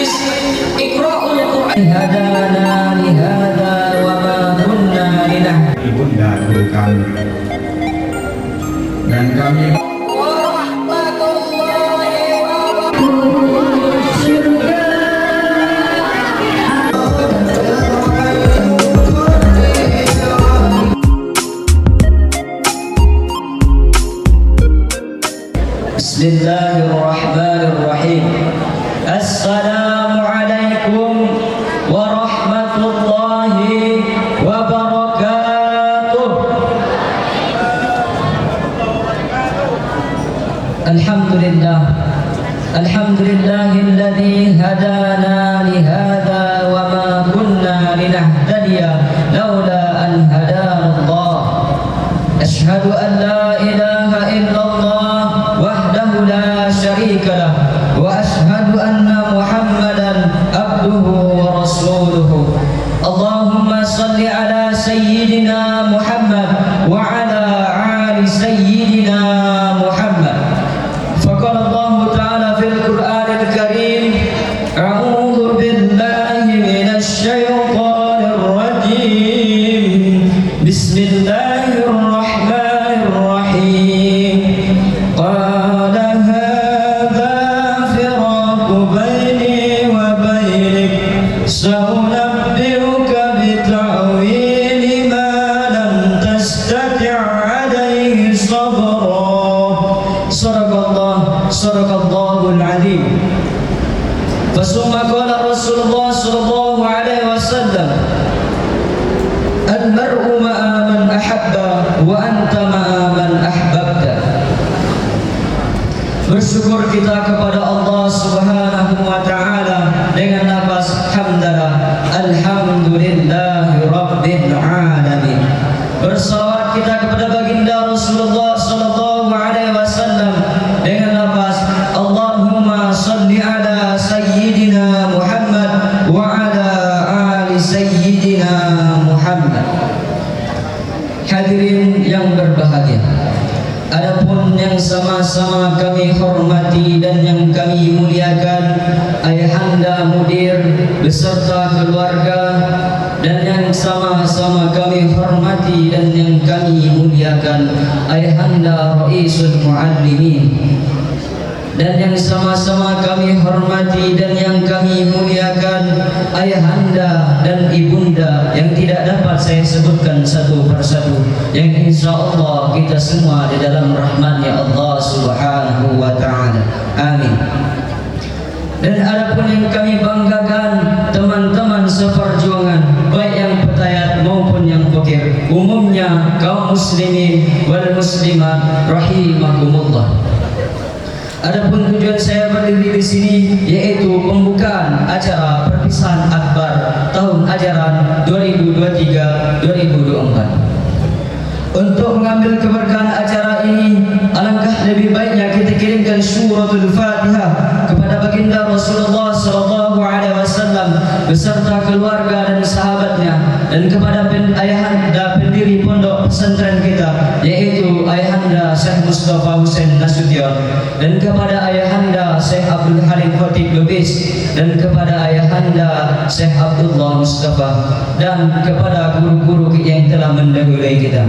majlis Iqra'ul Quran. Hadana li hadza wa ma kunna linahtadiya. Ibunda guru kami dan kami Bismillahirrahmanirrahim. Assalamualaikum warahmatullahi wabarakatuh. Alhamdulillah. Alhamdulillahilladzi hadana li hadza wa ma kunna linahtadiya laula an hadana Allah. Asyhadu an la ilaha illallah wahdahu la syarika lah wa asyhadu anna Muhammadan abduhu wa rasuluhu. Allahumma salli ala sayyidina Muhammad wa ala ali sayyidina Muhammad. Faqala Allah ta'ala fil Qur'anil Karim, a'udzu billahi minasy syaithanir rajim. Bismillahirrahmanirrahim. Qala hadza firaqu baini wa bainik, saunabbi'uka bita'wili ma lam tastati' 'alaihi sabra. Sadaqallahul 'azim. Fasumma qala Rasulullah sallallahu alaihi wasallam, al-mar'u ma'a man ahabba wa anta ma'a man ahbabta. Bersyukur kita kepada Allah Subhanahu wa taala dengan lafaz hamdalah, alhamdulillahi rabbil alamin. Bersalawat kita kepada baginda Rasulullah sallallahu alaihi wasallam dengan lafaz Allahumma shalli ala sayyidina Muhammad wa ala ali sayyidina Muhammad. Hadirin yang berbahagia, adapun yang sama-sama kami hormati dan yang kami muliakan Ayahanda Mudir beserta keluarga, dan yang sama-sama kami hormati dan yang kami muliakan Ayahanda Raisul Muallimin, dan yang sama-sama kami hormati dan yang kami muliakan ayahanda dan ibunda yang tidak dapat saya sebutkan satu persatu, yang insyaallah kita semua di dalam rahmat-Nya Allah Subhanahu wa taala. Amin. Dan adapun yang kami banggakan teman-teman seperjuangan, baik yang petayat maupun yang fakir, umumnya kaum muslimin wal muslimat rahimakumullah. Adapun tujuan saya berdiri di sini yaitu pembukaan acara perpisahan akbar tahun ajaran 2023-2024. Untuk mengambil keberkahan acara ini, alangkah lebih baiknya kita kirimkan suratul Fatihah kepada baginda Rasulullah sallallahu alaihi wasallam beserta keluarga dan sahabatnya, dan kepada ayahanda pendiri pondok pesantren kita yaitu Ayahanda Syekh Mustafa Husain Nasution, dan kepada Ayahanda Syekh Abdul Halim Khatib Lubis, dan kepada Ayahanda Syekh Abdullah Mustafa, dan kepada guru-guru yang telah mendahului kita.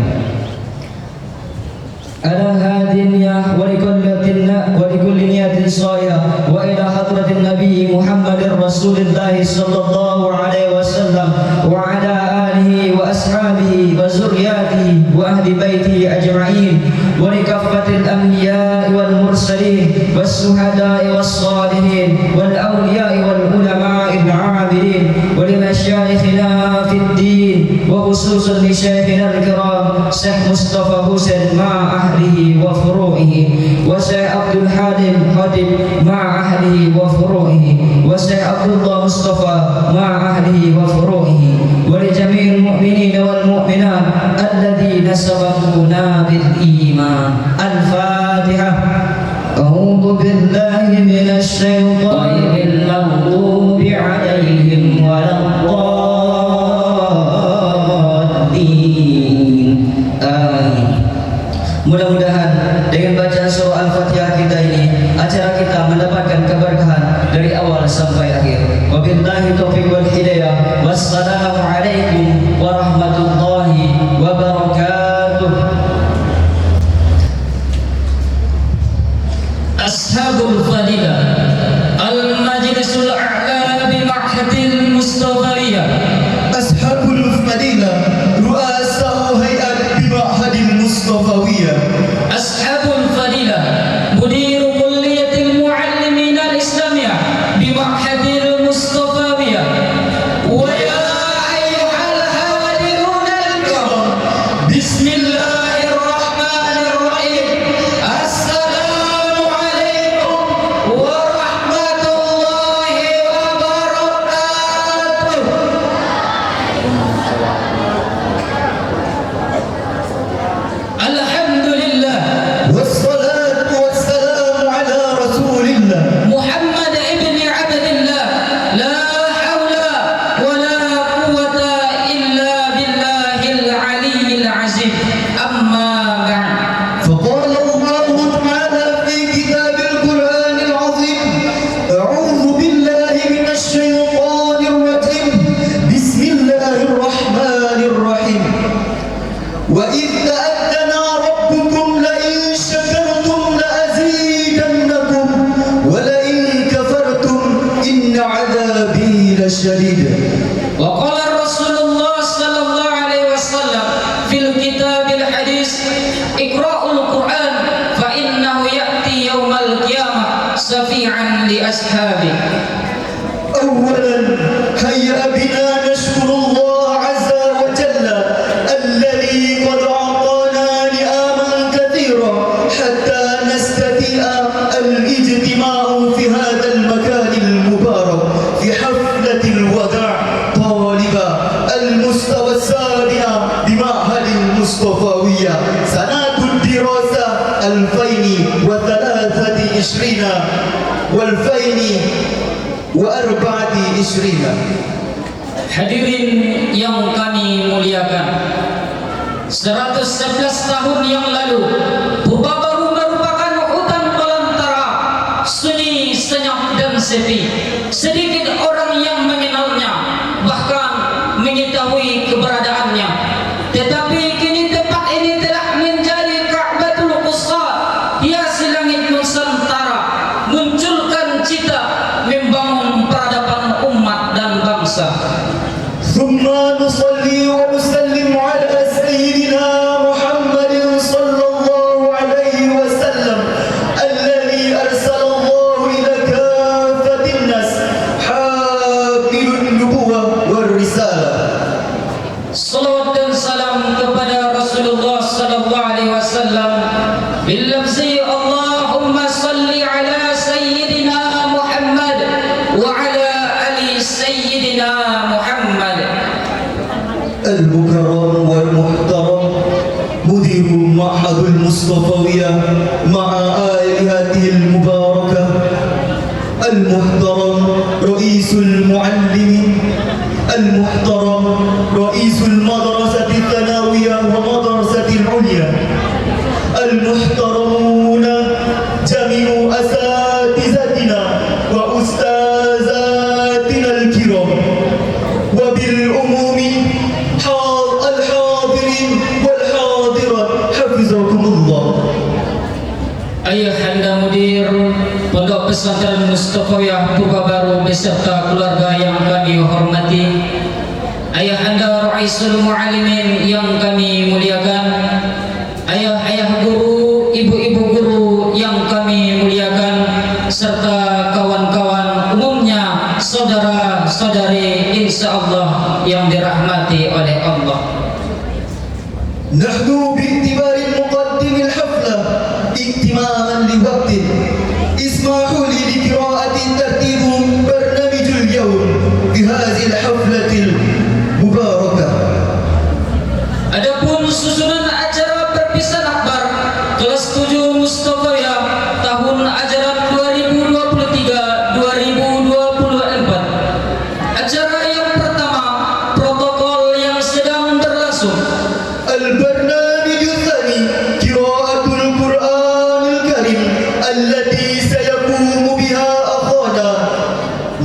Ala hadin ya wa likulli niyatin shayah wa ila hadratin Nabi Muhammadin Rasulullah sallallahu alaihi wasallam wa ala alihi wa ashabihi wa zurriyatihi wa ahli baitihi ajma'in wa li kaffatil anbiya'i wal mursalin was suhada'i was salihin wal awliya'i wal ulama'il 'abidin wa li masyayikhina fid din wa khususan li syekhina al-kiram Syekh Mustafa Husain ma ahlihi wa furu'ihi wa Syekh Abdul Halim Khatib ma ahlihi wa furu'ihi wa Syekh Abdullah Mustafa ma ahlihi wa furu'ihi wa li jami'il mu'minin wal mu'minat alladhina sabaquna bil iman. Al-Fatihah. A'udzu billahi minasy syaithanir maghdubi 'alaihim waladdallin. Amin. Mudah-mudahan dengan bacaan surah Al-Fatihah kita ini, acara kita mendapatkan keberkahan dari dari awal sampai akhir. Wabillahi taufiq wal hidayah. Wassalamualaikum warahmatullahi wabarakatuh. Ashabul Fadilah, Al-Majlisul A'la bi Ma'hadil Mustafawiyah. Ashabul Fadilah, Ru'asa'u Hay'at bi Ma'hadil Mustafawiyah. Ashabul Fadilah, Mudir Kulliyatil Muallimin Al-Islamiyah bi Ma'hadil Mustafawiyah. Wa ya ayyuhal hadirun al-kiram, Bismillahirrahmanirrahim. Assalamu alaikum warahmatullahi wabarakatuh. Alhamdulillah, Wassalatu wassalamu ala Rasulillah Muhammad ibn Abdillah, la hawla wa la quwwata illa billahil aliyyil azim. Amma ba'd. فقال الله تعالى في كتاب القرآن العظيم أعوذ بالله من الشيطان الرجيم بسم الله الرحمن الرحيم وإذ تأذن ربكم لئن شكرتم لأزيدنكم ولئن كفرتم إن عذابي لشديد وقال Rasulullah sallallahu alaihi wasallam fil kitabil hadis, Iqra'ul Qur'an fa innahu ya'ti yaumal qiyamah syafi'an li ashabi. أولا هيا بنا نشكر الله عز وجل الذي قد أعطانا نعما كثيرة حتى نستطيع الاجتماع في هذا المكان المبارك في حفلة الوداع طالبا المستوى السابع بمعهد المصطفاوية سنة الدراسة 2023 و2024. Hadirin yang kami muliakan, 111 tahun yang lalu Purba Baru merupakan hutan belantara, sunyi, senyap dan sepi. Sedikit orang yang mengenalnya, bahkan mengetahui keberadaannya. Tetapi kini tempat ini telah menjadi Ka'batul Qusad, hiasi langit Nusantara, munculkan cita membangun peradaban umat dan bangsa. ثم نصلي ونسلم على سيدنا محمد صلى الله عليه وسلم الذي أرسل الله إلى كافة الناس حامل النبوة والرسالة. Salawat dan salam kepada Rasulullah sallallahu alaihi wasallam bil lafzi Allahumma salli ala sayyidina Muhammad wa ala ali sayyidina Muhammad. المكرم والمحترم مدير معهد المصطفاوية مع آلهته المباركة، المحترم رئيس المعلمين، المحترم رئيس المدرسة الثانوية ومدرسة العليا، المحترمون جميع أساتذتنا وأستاذاتنا الكرام، وبالعموم الحاضرين والحاضرات حفظكم الله. Ayahanda Mudir Pondok Pesantren Mustafawiyah Purba Baru beserta keluarga yang kami hormati, Ayahanda Ra'isul Mu'allimin yang kami muliakan, ayah-ayah guru, ibu-ibu guru yang kami muliakan, serta kawan-kawan umumnya, saudara-saudari insyaallah yang dirahmati oleh Allah. نحن باعتبار مقدم الحفلة اجتماعا لوقت اسمحوا لي لقراءة ترتيب برنامج اليوم في هذه الحفلة المباركة. Adapun susunan acara perpisahan akbar kelas 7 Mustafawiyah tahun ajaran 2023-2024. Acara yang pertama, protokol yang sedang berlangsung. البرنامج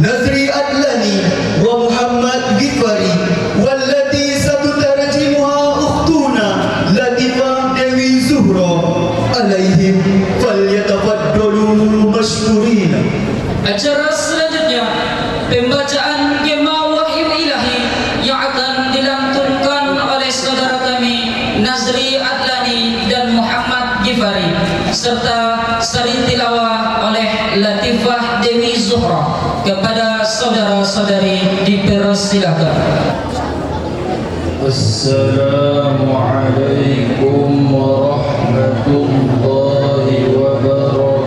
Nazri Adlani wa Muhammad Ghifari, wallati satutarjimuha ukhtuna Latifah Dewi Zuhra, alaihim falyatafaddalu mashkurina. Acara selanjutnya pembacaan Gema Wahyu Ilahi yang akan dilantunkan oleh saudara kami Nazri Adlani dan Muhammad Ghifari, serta sari tilawah oleh Latifah Dewi Zuhra. Kepada saudara-saudari dipersilakan. Assalamualaikum warahmatullahi wabarakatuh.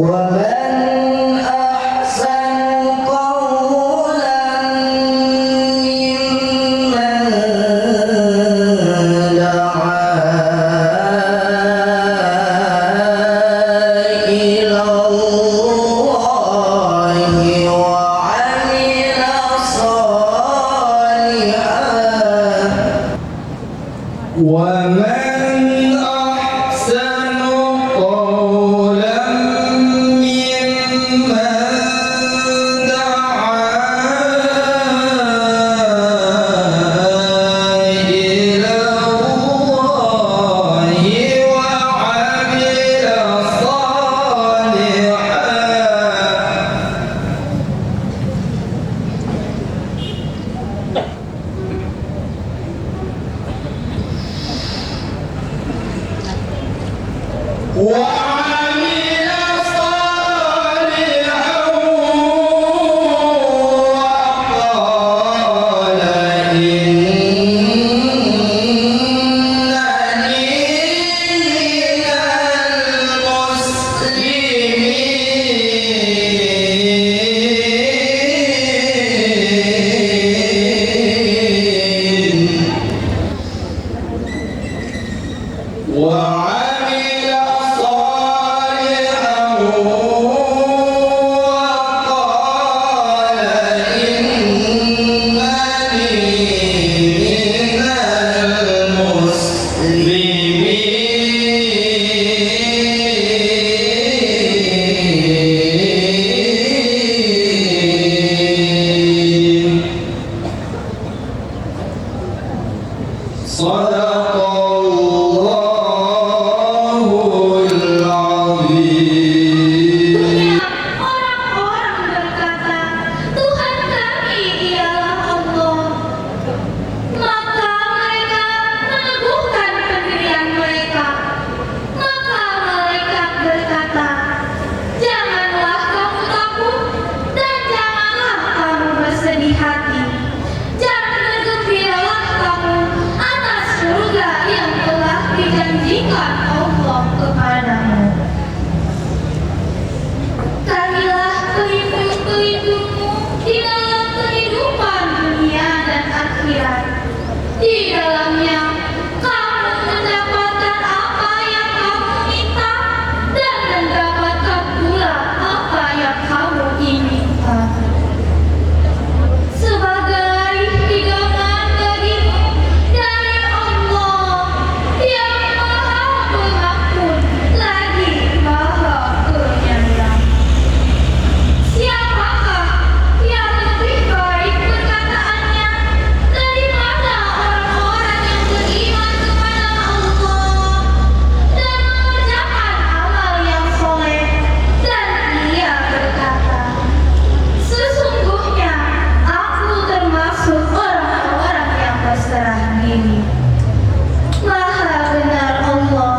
ومن أحسن قولا ممن دعا إلى الله وعمل صالحا ومن أحسن قولا ممن دعا إلى الله وعمل صالحا وعمل صالحا وقال إنني من المسلمين وعمل صالحا وقال إنني من المسلمين صدق الله العظيم. Orang-orang berkata, Tuhan kami ialah Allah. Maka mereka meneguhkan pendirian mereka. Maka malaikat berkata, janganlah kamu takut dan janganlah kamu bersedih hati. Jangan bergembiralah kamu atas surga yang telah dijanjikan Allah kepadamu. Carilah pelindung-pelindungmu di dalam kehidupan dunia dan akhirat. Di dalamnya kamu mendapatkan apa yang kamu minta dan mendapatkan pula apa yang kamu inginkan. Sebagai hidangan bagimu dari Allah yang Maha Pengampun lagi Maha Penyayang. Siapakah yang lebih baik perkataannya daripada orang-orang yang beriman kepada Allah dan mengerjakan amal yang soleh? Dan ia berkata, sesungguhnya aku termasuk orang-orang yang berserah diri. Maha benar Allah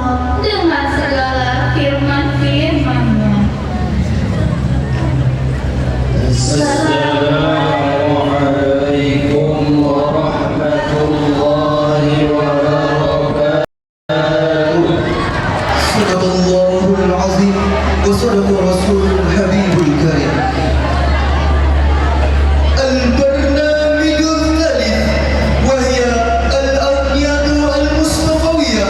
dengan segala firman-firman-Nya. Assalamualaikum warahmatullahi wabarakatuh. صدق الله العظيم وصدق رسول الحبيب الكريم. البرنامج الثالث وهي الأغنية المصطفوية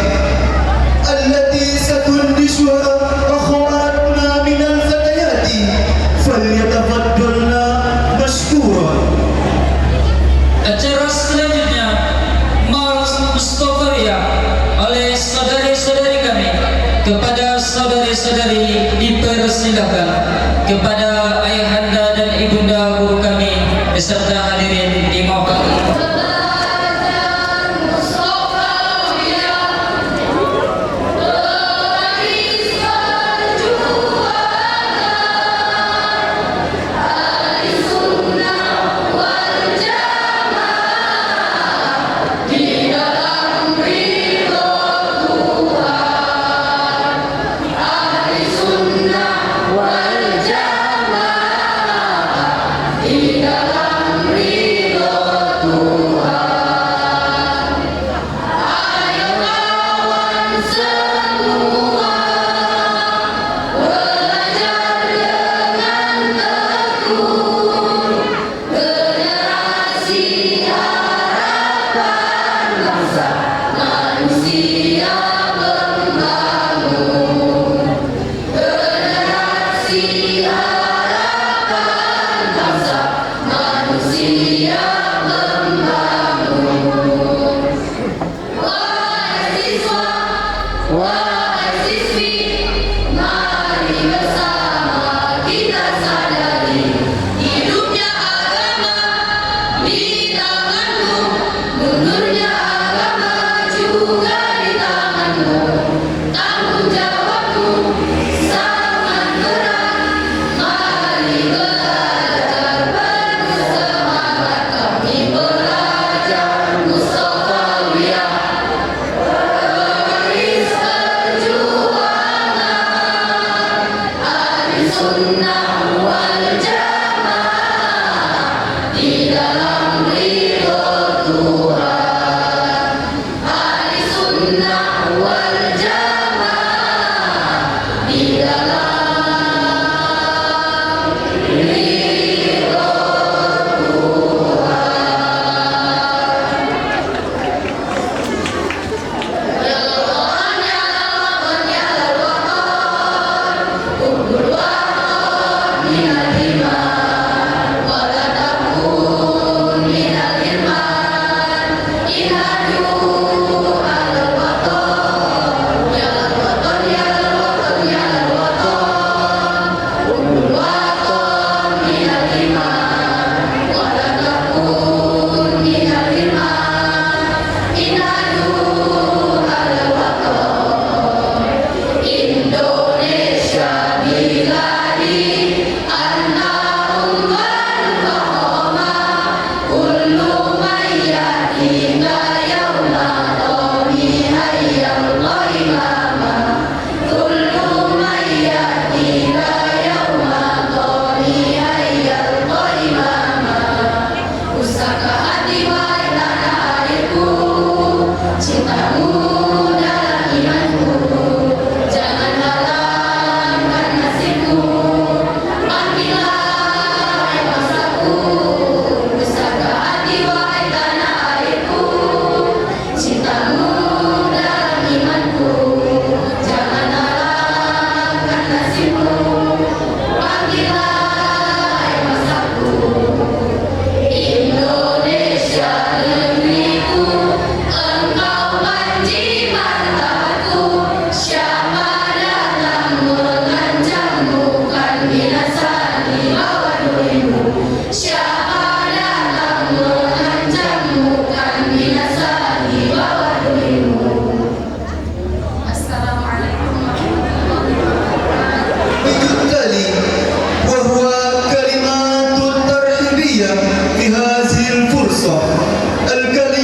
التي ستنتشها أخواتنا من الفتيات فليتفضلن مشكورا. Acara selanjutnya Maulid Mustafaria oleh saudari-saudari kami. Kepada saudari-saudari dipersilakan. Kepada ayahanda dan ibunda guru kami beserta hadirin dimohon. Di dalam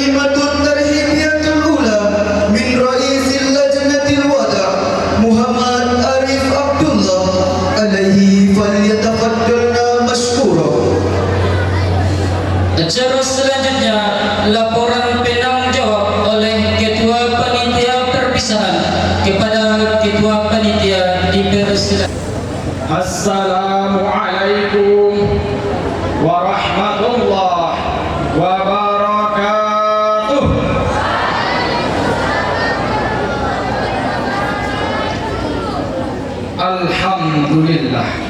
الكلمة الترحيبية الأولى من رئيس اللجنة الوضع محمد عارف عبد الله عليه فليتفضلنا مشكورا. Acara selanjutnya laporan penanggung jawab oleh Ketua Panitia Perpisahan kepada Ketua Panitia dipersilakan. Assalamualaikum warahmatullahi wabarakatuh. Alhamdulillah.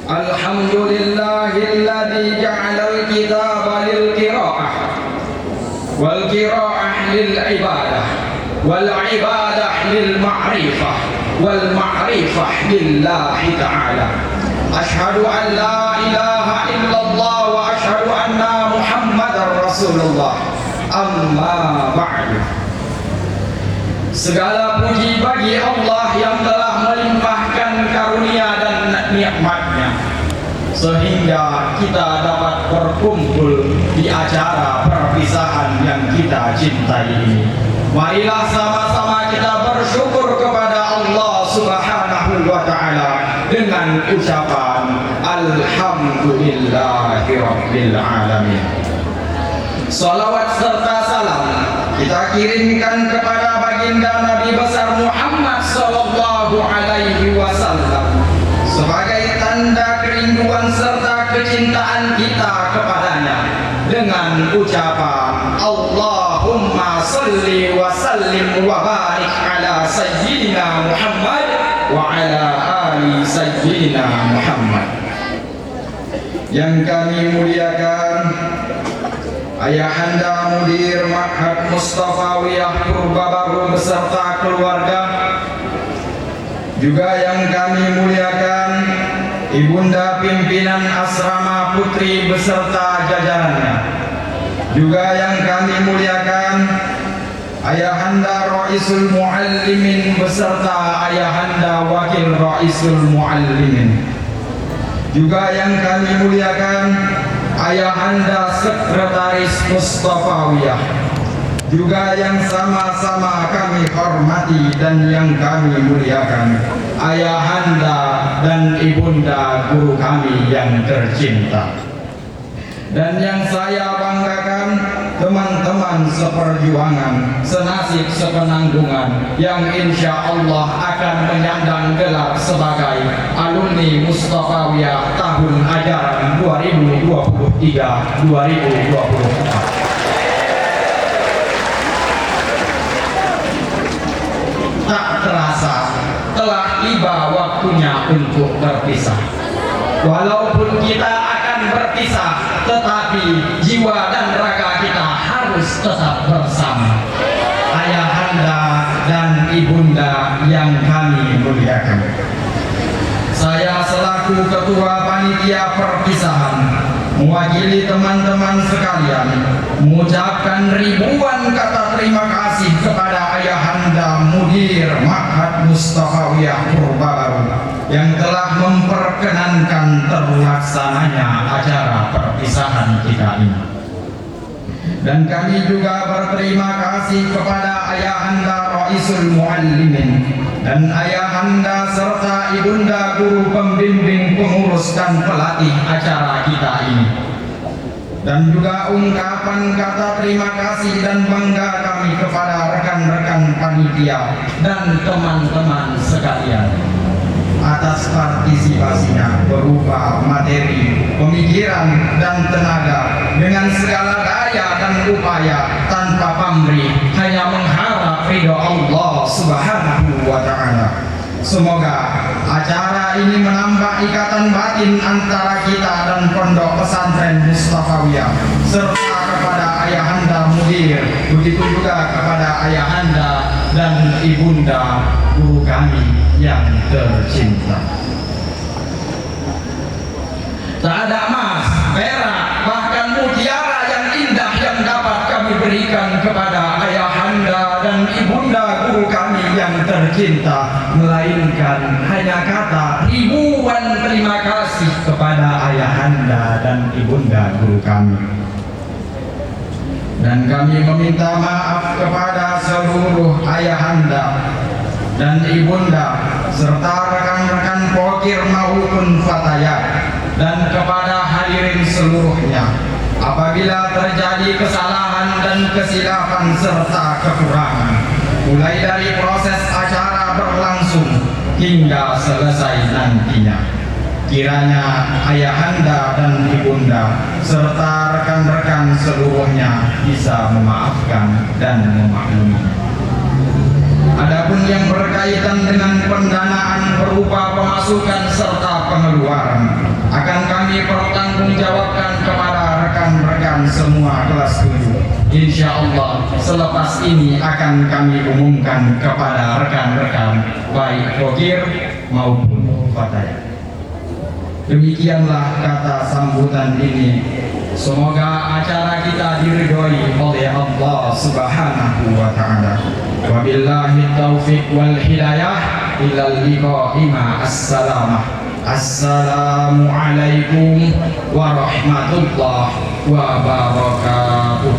Alhamdulillahilladzi ja'alal kitaba lil qira'ah wal qira'ah lil ibadah wal ibadah lil ma'rifah wal ma'rifah lillahi ta'ala. Ashhadu an la ilaha illallah wa ashhadu anna Muhammadar Rasulullah. Amma ba'du. Segala puji bagi Allah yang telah melimpahkan karunia dan nikmat-Nya sehingga kita dapat berkumpul di acara perpisahan yang kita cintai ini. Marilah sama-sama kita bersyukur kepada Allah Subhanahu wa taala dengan ucapan alhamdulillahirabbil alamin. Salawat serta salam kita kirimkan kepada baginda Nabi besar Muhammad sallallahu alaihi wasallam sebagai tanda kerinduan serta kecintaan kita kepadanya dengan ucapan Allahumma salli wa sallim wa barik ala sayyidina Muhammad wa ala ali sayyidina Muhammad. Yang kami muliakan Ayahanda Mudir Ma'had Mustafawiyah Purbabaru beserta keluarga, juga yang kami muliakan Ibunda Pimpinan Asrama Putri beserta jajarannya, juga yang kami muliakan Ayahanda Ra'isul Muallimin beserta Ayahanda Wakil Ra'isul Muallimin, juga yang kami muliakan Ayahanda Sekretaris Mustafawiyah, juga yang sama-sama kami hormati dan yang kami muliakan Ayahanda dan Ibunda guru kami yang tercinta. Dan yang saya banggakan teman-teman seperjuangan, senasib sepenanggungan yang insya Allah akan menyandang gelar sebagai alumni Mustafawiyah tahun ajaran 2023-2024. Tak terasa telah tiba waktunya untuk berpisah. Walaupun kita akan berpisah, tetapi jiwa dan raga kita harus tetap bersama. Ayahanda dan ibunda yang kami muliakan, saya selaku ketua panitia perpisahan mewakili teman-teman sekalian mengucapkan ribuan kata terima kasih kepada Ayahanda Mudir Ma'had Mustafawiyah Purbabaru yang telah memperkenankan terlaksananya acara perpisahan kita ini. Dan kami juga berterima kasih kepada Ayahanda Ra'isul Muallimin dan Ayahanda serta Ibunda guru pembimbing, pengurus dan pelatih acara kita ini. Dan juga ungkapan kata terima kasih dan bangga kami kepada rekan-rekan panitia dan teman-teman sekalian atas partisipasinya berupa materi, pemikiran dan tenaga dengan segala daya dan upaya tanpa pamrih, hanya mengharap ridho Allah Subhanahu wa ta'ala. Semoga acara ini menambah ikatan batin antara kita dan Pondok Pesantren Mustafawiyah serta kepada Ayahanda Mudir, begitu juga kepada Ayahanda dan Ibunda guru kami yang tercinta. Tak ada emas, perak, bahkan mutiara yang indah yang dapat kami berikan kepada Ayahanda dan Ibunda guru kami yang tercinta, melainkan hanya kata ribuan terima kasih kepada Ayahanda dan Ibunda guru kami. Dan kami meminta maaf kepada seluruh ayahanda dan ibunda serta rekan-rekan pokir maupun fatayat dan kepada hadirin seluruhnya apabila terjadi kesalahan dan kesilapan serta kekurangan mulai dari proses acara berlangsung hingga selesai nantinya. Kiranya ayahanda dan ibunda serta rekan-rekan seluruhnya bisa memaafkan dan memaklumi. Adapun yang berkaitan dengan pendanaan berupa pemasukan serta pengeluaran akan kami pertanggungjawabkan kepada rekan-rekan semua kelas 7. Insya Allah selepas ini akan kami umumkan kepada rekan-rekan baik pokir maupun fatayat. Demikianlah kata sambutan ini. Semoga acara kita diridhoi oleh Allah Subhanahu wa taala. Wabillahi taufiq wal hidayah ilal liqa'i ma'as-salamah. Assalamualaikum warahmatullahi wabarakatuh.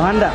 Bang Anda.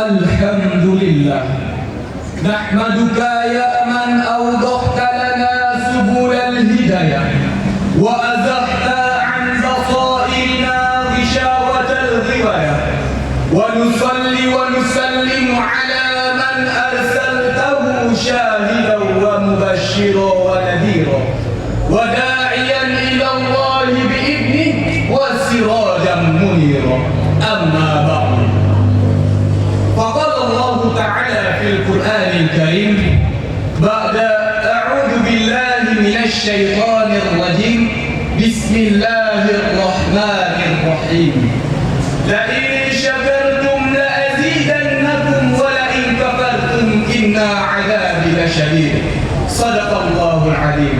الحمد لله نحمدك يا من أوضحت لنا سبل الهداية وأزحت عن بصائرنا غشاوة الغواية ونصلي ونسلم على من أرسلته شاهدا ومبشرا ونذيرا وداعيا إلى الله بإذنه وسراجا منيرا أما بعد فقال الله تعالى في القرآن الكريم بعد أعوذ بالله من الشيطان الرجيم بسم الله الرحمن الرحيم لئن شكرتم لأزيدنكم ولئن كفرتم إن عذابي لشديد صدق الله العظيم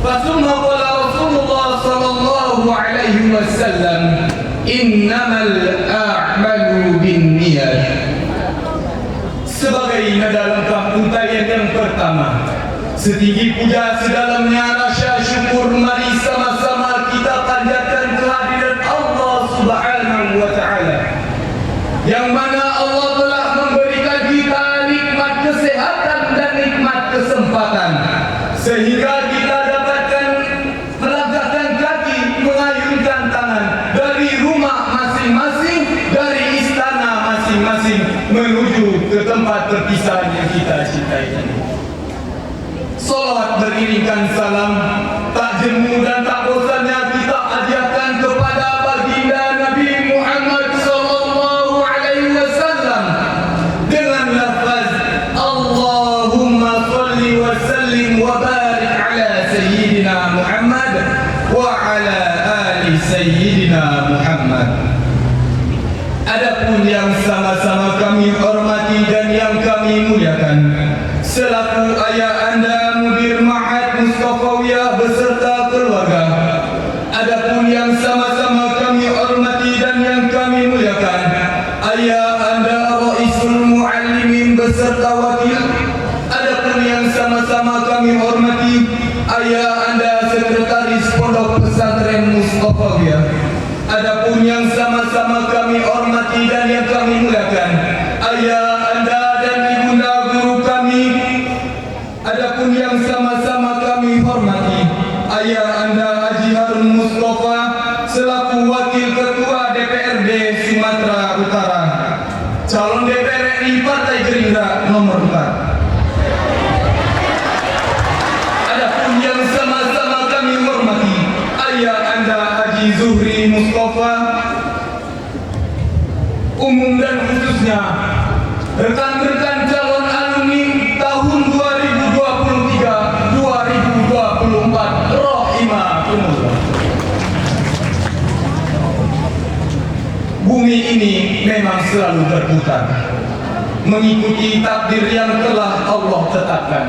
ثم قال رسول الله صلى الله عليه وسلم إنما الأعمال بالنيات. Sebagai dalam untayan yang pertama, setinggi puja sedalamnya rasa syukur, mari sama-sama kita panjatkan kehadiran Allah Subhanahu wa Ta'ala, yang mana Allah telah memberikan kita nikmat kesehatan dan nikmat kesempatan sehingga kita dapatkan melangkahkan kaki, mengayunkan tangan dari rumah masing-masing, dari istana masing-masing menuju ke tempat perpisahan yang kita cintai. Salawat beriringkan salam, tak jemu dan tak bosannya kita ajarkan kepada baginda Nabi Muhammad sallallahu alaihi wasallam dengan lafaz Allahumma salli wa sallim wa barik ala sayyidina Muhammad wa ala ali sayyidina Muhammad. Adapun yang sama-sama kami hormati dan yang kami muliakan, selaku ayah anda Mudir Ma'had Mustafawiyah beserta keluarga. Adapun yang sama-sama kami hormati dan yang kami muliakan, ayah anda Raisul Muallimin beserta wakil. Adapun yang sama-sama kami hormati, ayah anda Sekretaris Pondok Pesantren Mustafawiyah. Adapun yang sama-sama kami hormati dan yang kami muliakan, ayah anda dan ibunda guru kami. Adapun yang sama-sama kami hormati, ayah anda Haji Harun Mustafa selaku wakil ketua DPRD Sumatera Utara, calon DPR RI Partai Gerindra nomor 4. Adapun yang sama-sama kami hormati, ayah anda Haji Zuhri Mustafa, umum dan khususnya rekan-rekan calon alumni tahun 2023-2024 rahimakumullah. Bumi ini memang selalu berputar mengikuti takdir yang telah Allah tetapkan.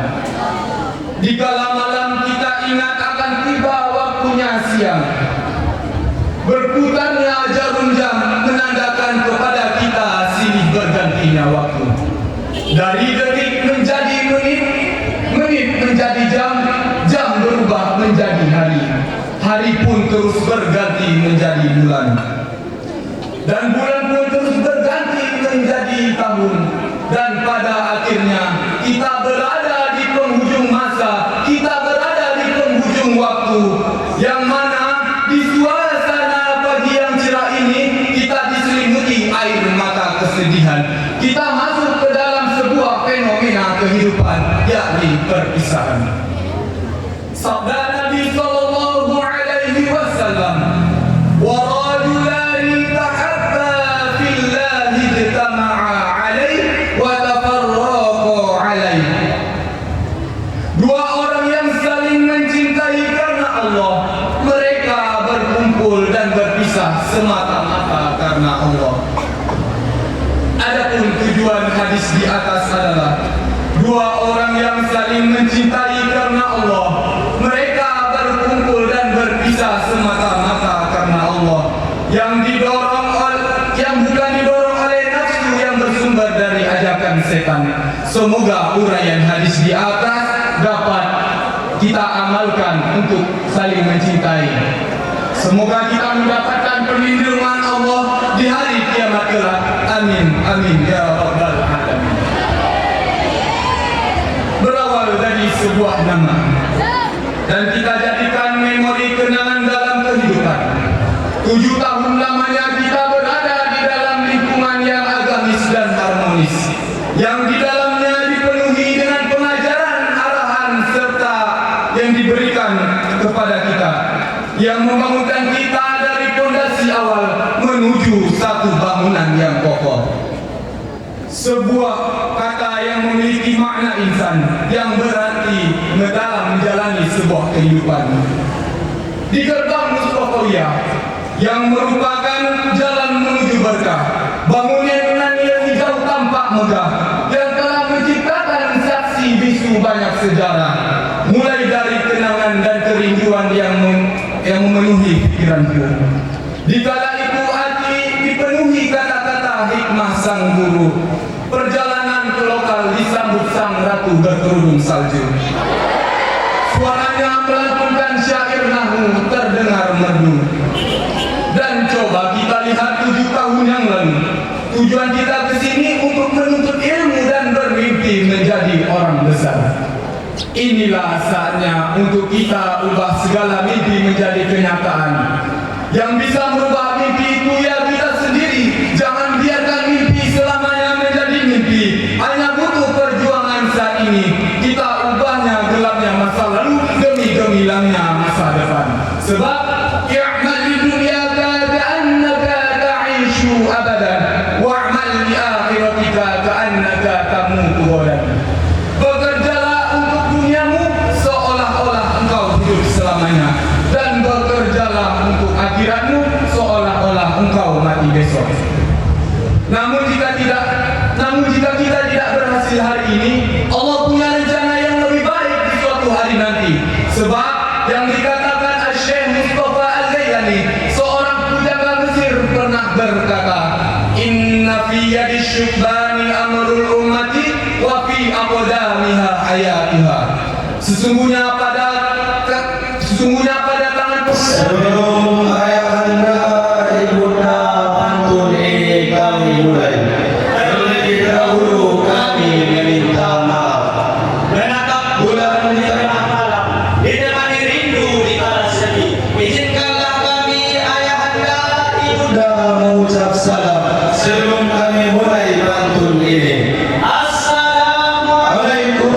Dikala malam kita ingat akan tiba waktunya siang, berputarnya jarum jam menandakan kepada kita silih bergantinya waktu. Dari detik menjadi menit, menit menjadi jam, jam berubah menjadi hari, hari pun terus berganti menjadi bulan, dan bulan pun terus berganti menjadi tahun. Dan pada akhirnya kita berada di penghujung masa, kita berada di penghujung waktu, yang mana di suasana pagi yang cerah ini kita diselimuti air mata kesedihan. Kita masuk ke dalam sebuah fenomena kehidupan, yakni perpisahan. Sabda Nabi sallallahu alaihi wasallam, wa rajulani tahabba fillahi ijtama'a alaihi wa tafarraqa alaihi. Dua orang yang saling mencintai karena Allah, mereka berkumpul dan berpisah semata-mata karena Allah. Adapun tujuan hadis di atas adalah dua orang yang saling mencintai karena Allah, mereka berkumpul dan berpisah semata-mata karena Allah, yang bukan didorong oleh nafsu yang bersumber dari ajakan setan. Semoga uraian hadis di atas dapat kita amalkan untuk saling mencintai. Semoga kita mendapatkan perlindungan Allah di hari kiamat kelak. Amin, amin ya Rabbal sebuah nama dan kita jadikan memori kenangan dalam kehidupan. 7 tahun lamanya kita berada di dalam lingkungan yang agamis dan harmonis, yang di dalamnya dipenuhi dengan pengajaran, arahan serta yang diberikan kepada kita, yang membangunkan kita dari fondasi awal menuju satu bangunan yang kokoh. Sebuah kata yang memiliki makna insan yang berarti dalam menjalani sebuah kehidupan. Di gerbang Mustafawiyah yang merupakan jalan menuju berkah, bangunan yang hijau tampak megah yang telah menciptakan saksi bisu banyak sejarah, mulai dari kenangan dan kerinduan yang memenuhi pikiranku. Dikala itu hati dipenuhi kata-kata hikmah sang guru. Perjalanan ke lokal disambut sang ratu berkerudung salju. Suaranya melantunkan syair nahu terdengar merdu. Dan coba kita lihat 7 tahun yang lalu. Tujuan kita ke sini untuk menuntut ilmu dan bermimpi menjadi orang besar. Inilah saatnya untuk kita ubah segala mimpi menjadi kenyataan. Yang bisa merubah mimpi itu ya kita sendiri. Jangan biarkan mimpi selamanya menjadi mimpi. Hanya butuh perjuangan saat ini. Kita ubahnya gelapnya masa lalu demi gemilangnya masa depan. Sebab i'mal di dunia ka'annaka ta'ishu abadan wa'mal li akhiratika ka'annaka tamutu ghadan. Bekerjalah untuk duniamu seolah-olah engkau hidup selamanya, dan bekerjalah untuk akhiratmu seolah-olah engkau mati besok. Namun jika kita tidak berhasil hari ini, Allah punya rencana yang lebih baik di suatu hari nanti. Sebab yang dikatakan Syekh Mustafa Al-Zailani, seorang pujangga Mesir, pernah berkata, "Inna fi yadi syubani amrul ummati wa fi aqdamiha hayatiha." Sesungguhnya pada tangan Sebelum ayahanda, ibunda, pantun ini kami mulai. Terlebih dahulu kami meminta maaf. Menatap bulan di tengah malam, ditemani rindu di kala sedih. Izinkanlah kami ayahanda, ibunda mengucap salam sebelum kami mulai pantun ini. Assalamualaikum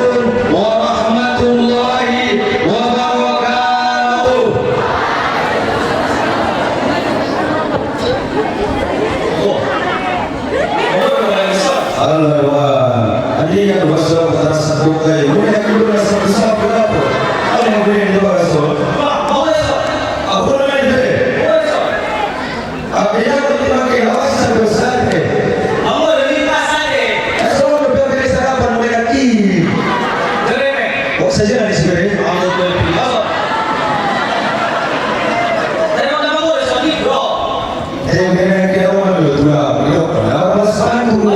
warahmatullahi wabarakatuh. Allah, adinya berasal terasa bukai. Boleh aku berasa besar berapa? Apa boleh itu berasal? Boleh. Apa boleh itu? Apa yang kita pakai awas sebesar ni? Apa lebih pasal ni? Asal orang berpikir sarapan mereka ki. Jadi, kok saja nak disebut? Allah berpikir. Tapi mana boleh sekali bro? Kena kita orang dulu tu lah. Apa pasal tu?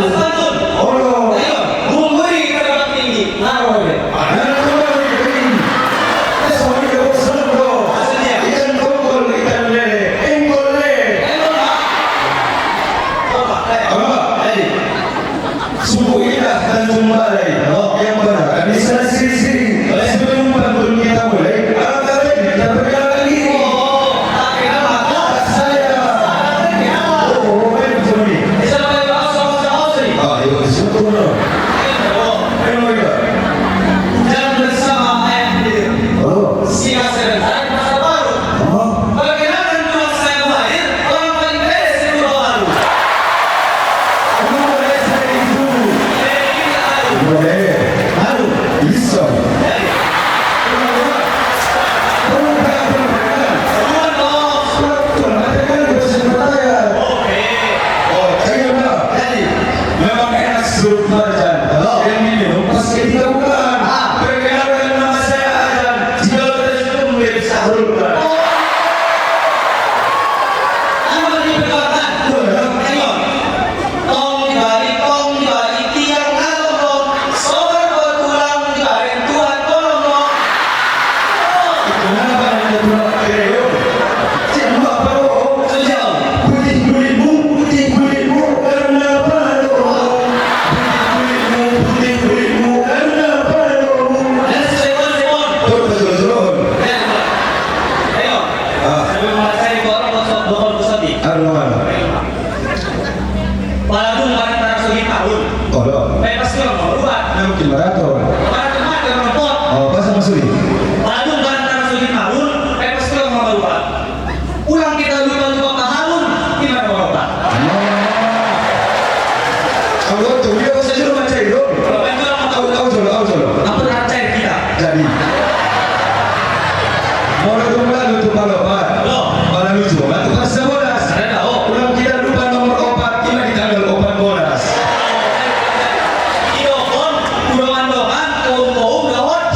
Ya Baladung barang tarasugi tahun. Oh, do. Pas kalau mau buat. Nah, mungkin maraton. Barang kemarin nonton. Oh, pas sama Suri. Baladung barang tarasugi tahun. Pas kalau mau buat. Ulang kita lupa tahun. Gimana mau buat? Kalau tuh dia bisa suruh macam itu. Kalau main bola mau Au solo. apa rancang kita? Jadi. Mau lalu tuh balapan. Bala lucu. Batu pas bolas. Ada tahu. Ulang kita lupa nomor 4 kita di tanggal 4 bolas. Idokon, udoan-doan, kaum lawat.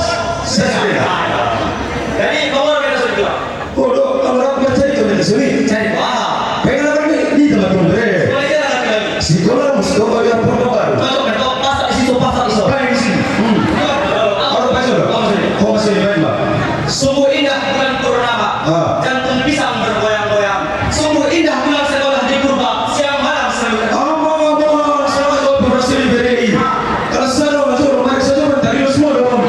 Jadi nomor kita sudah bilang. Oh, do, nomor apa cari tuh di sini? Cari wah. Pengen apa nih? Di tempat pembeli. Boleh jalan lagi. Sekolah bayar pun baru. Betul, pasar di situ, pasar iso. Apa di sini? Orang pas do. Oh, masih di mana? Sungguh indah bulan purnama. Jantung pisang bergoyang-goyang. Sungguh indah bulan sekolah di purba. Siang malam selalu. Sama sama kau berhasil di BRI. Kalau sana masuk rumah saja mentari semua dong.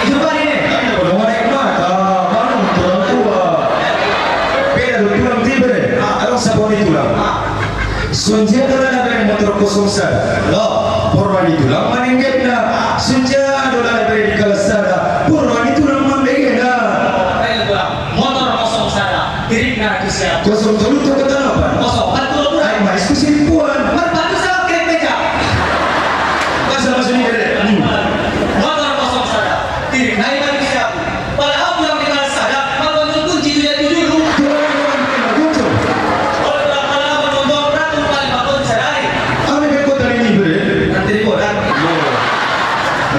Itu kan ini. Kalau naik mata, mana orang tua. Beda lu tulang tiba. Orang sabun itu lah. Sunjia dolan ada motor kosong sar. Loh, porwan itu lah maningget na. Sunjia dolan ada di kalasada. Porwan itu lah maningget na. Ayo pulang. Motor kosong sana. Dirikna itu siap. Kosong dulu tu kata apa? Kosong. Betul pulang. Ay, mais ku simpuan. Berbantu sama keren beca. Pasal masuk ni deh. Motor kosong sana. Dirikna itu siap. Padahal pulang di kalasada. Malah kunci itu jadi dulu.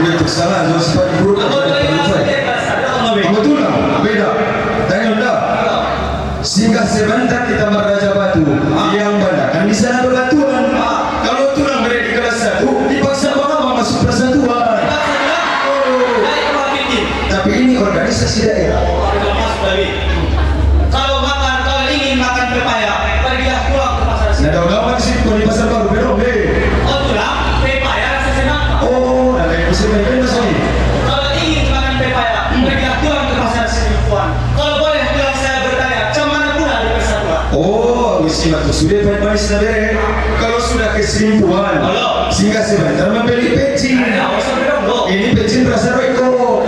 Untuk salah, so sifat buruk. Betul lah, beda. Tanya dah. Singgah sebentar kita Raja Batu. Yang benar kan di sana berbatuan. Kalau tulang berada di kelas 1, dipaksa bawa masuk persatuan. Tapi ini organisasi daerah. Kalau ingin makan pepaya, pergilah pulang ke pasar. Nah, daun-daun di situ di pasar baru belum deh. Oh, tulang pepaya rasa senang. Oh, nah kayak musim main masuk ni. Kalau ingin makan pepaya, pergilah pulang ke pasar Sinipuan. Kalau boleh pulang saya bertanya, macam mana pula di persatuan? Oh, mesti waktu sudah main manis nabe. Kalau sudah kesimpulan, Halo. singgah sebentar membeli pecing. Ini pecing rasa Royco.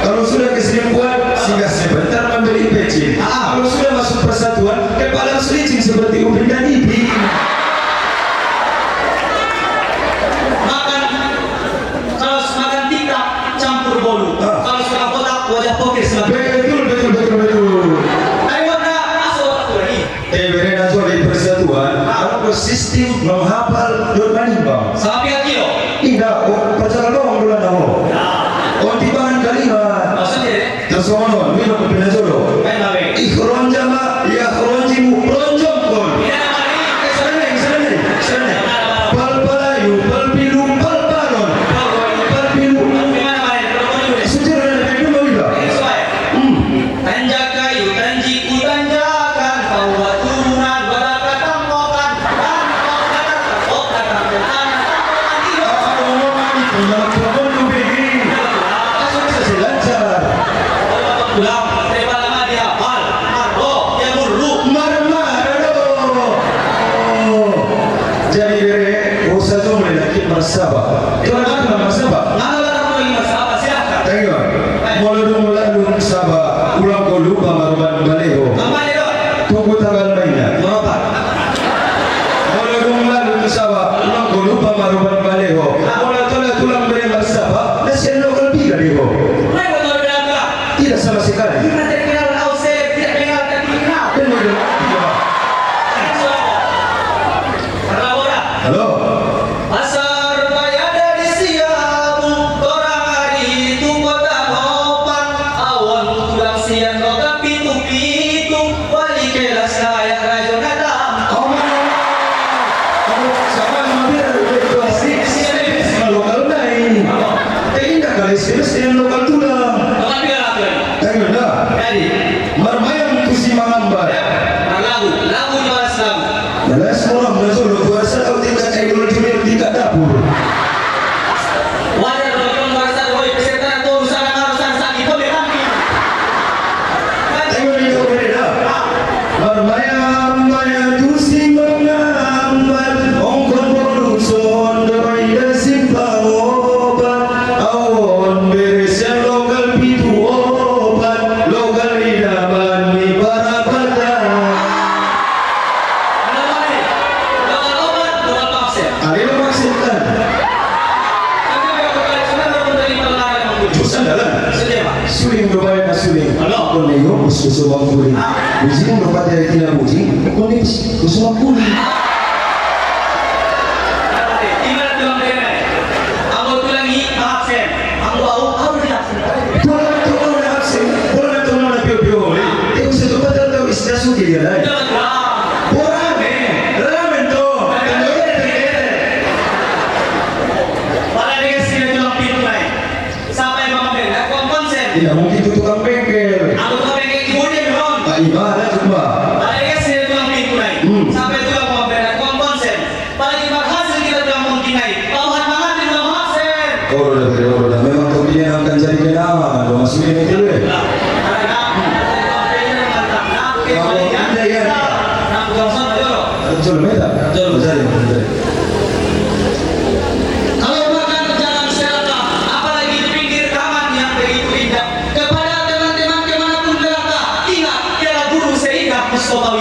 Kalau sudah kesimpulan, singgah sebentar membeli pecing. Kalau sudah masuk persatuan, kepala selicing seperti Upin dan Ipin. Makan tikar campur bolu. Kalau sudah kotak wajah pokir sebagai. Betul. Ayo mana masuk waktu lagi. Berena di persatuan, kalau sistem menghafal dormani bang. Sama pihak kilo. Tidak, perjalanan dong bulan tahu. Oh, timbangan kalimat. Maksudnya? Terus ngomong, minum kepala jodoh. Main apa? Ikhron jama, ya khron jimu, ronjong kon. Sana. Pal-palayu, pal-pilu, pal-palon. Pal-pilu. Sejarah ada kayu mau tidak? Tanjak kayu, tanjiku tanjakan, bahwa turunan berapa tangkokan, Sabah. Itu nama Sabah. Tengok. Mulai lalu Sabah. Ulang kau lupa maruban baleho. Tunggu tanggal mainnya. Mulai lalu Sabah. Ulang kau lupa maruban baleho. Mulai tulang berenang Sabah. Nasi lokal tiga deho. Tidak sama sekali. Halo. Pasar Raya dari Siabu, orang hari itu kota Kopang, awan pulang siang kota pitu-pitu, wali kelas layak rajo datang. Sama mampir itu asli lokal naik. Tidak kali sini lokal tulang. Bukan biar apa ini? Tengok dah. Jadi, Marmayam kusi mangambar. lagu di mana Islam? Balas orang menasuh puasa atau tingkat ekonomi tingkat dapur. Wajar kalau orang merasa bahwa peserta itu urusan sakit boleh kami. Tengok ini kau beda. Marmayam kusi Suling berbayar na suling. Kung na yun, gusto magkuling. Bujing dapat dari tidak bujing, kung na gusto magkuling. Ingat tulang bere. Aku tulang ini absen. Aku tahu tidak absen. Tulang na absen, tulang na piyo-piyo. Eh, kung sa dapat daw isda suki dia lah. Tidak mungkin itu tukang bengkel. Aku tukang bengkel kemudian dong. Pak Ibadah coba. Mereka sini tukang pintu naik. Sampai tukang mobil, tukang konsen. Apalagi berhasil kita tukang mungkin naik. Tahuan banget di tukang konsen. Oh, udah. Memang kau dia akan jadi kenapa? Kau masih ini dulu ya? Betul, meta. Betul, jadi. Kalau makan jangan serakah, apalagi di pinggir taman yang begitu indah. Kepada teman-teman kemanapun berada, ingat ialah guru seindah Mustafa.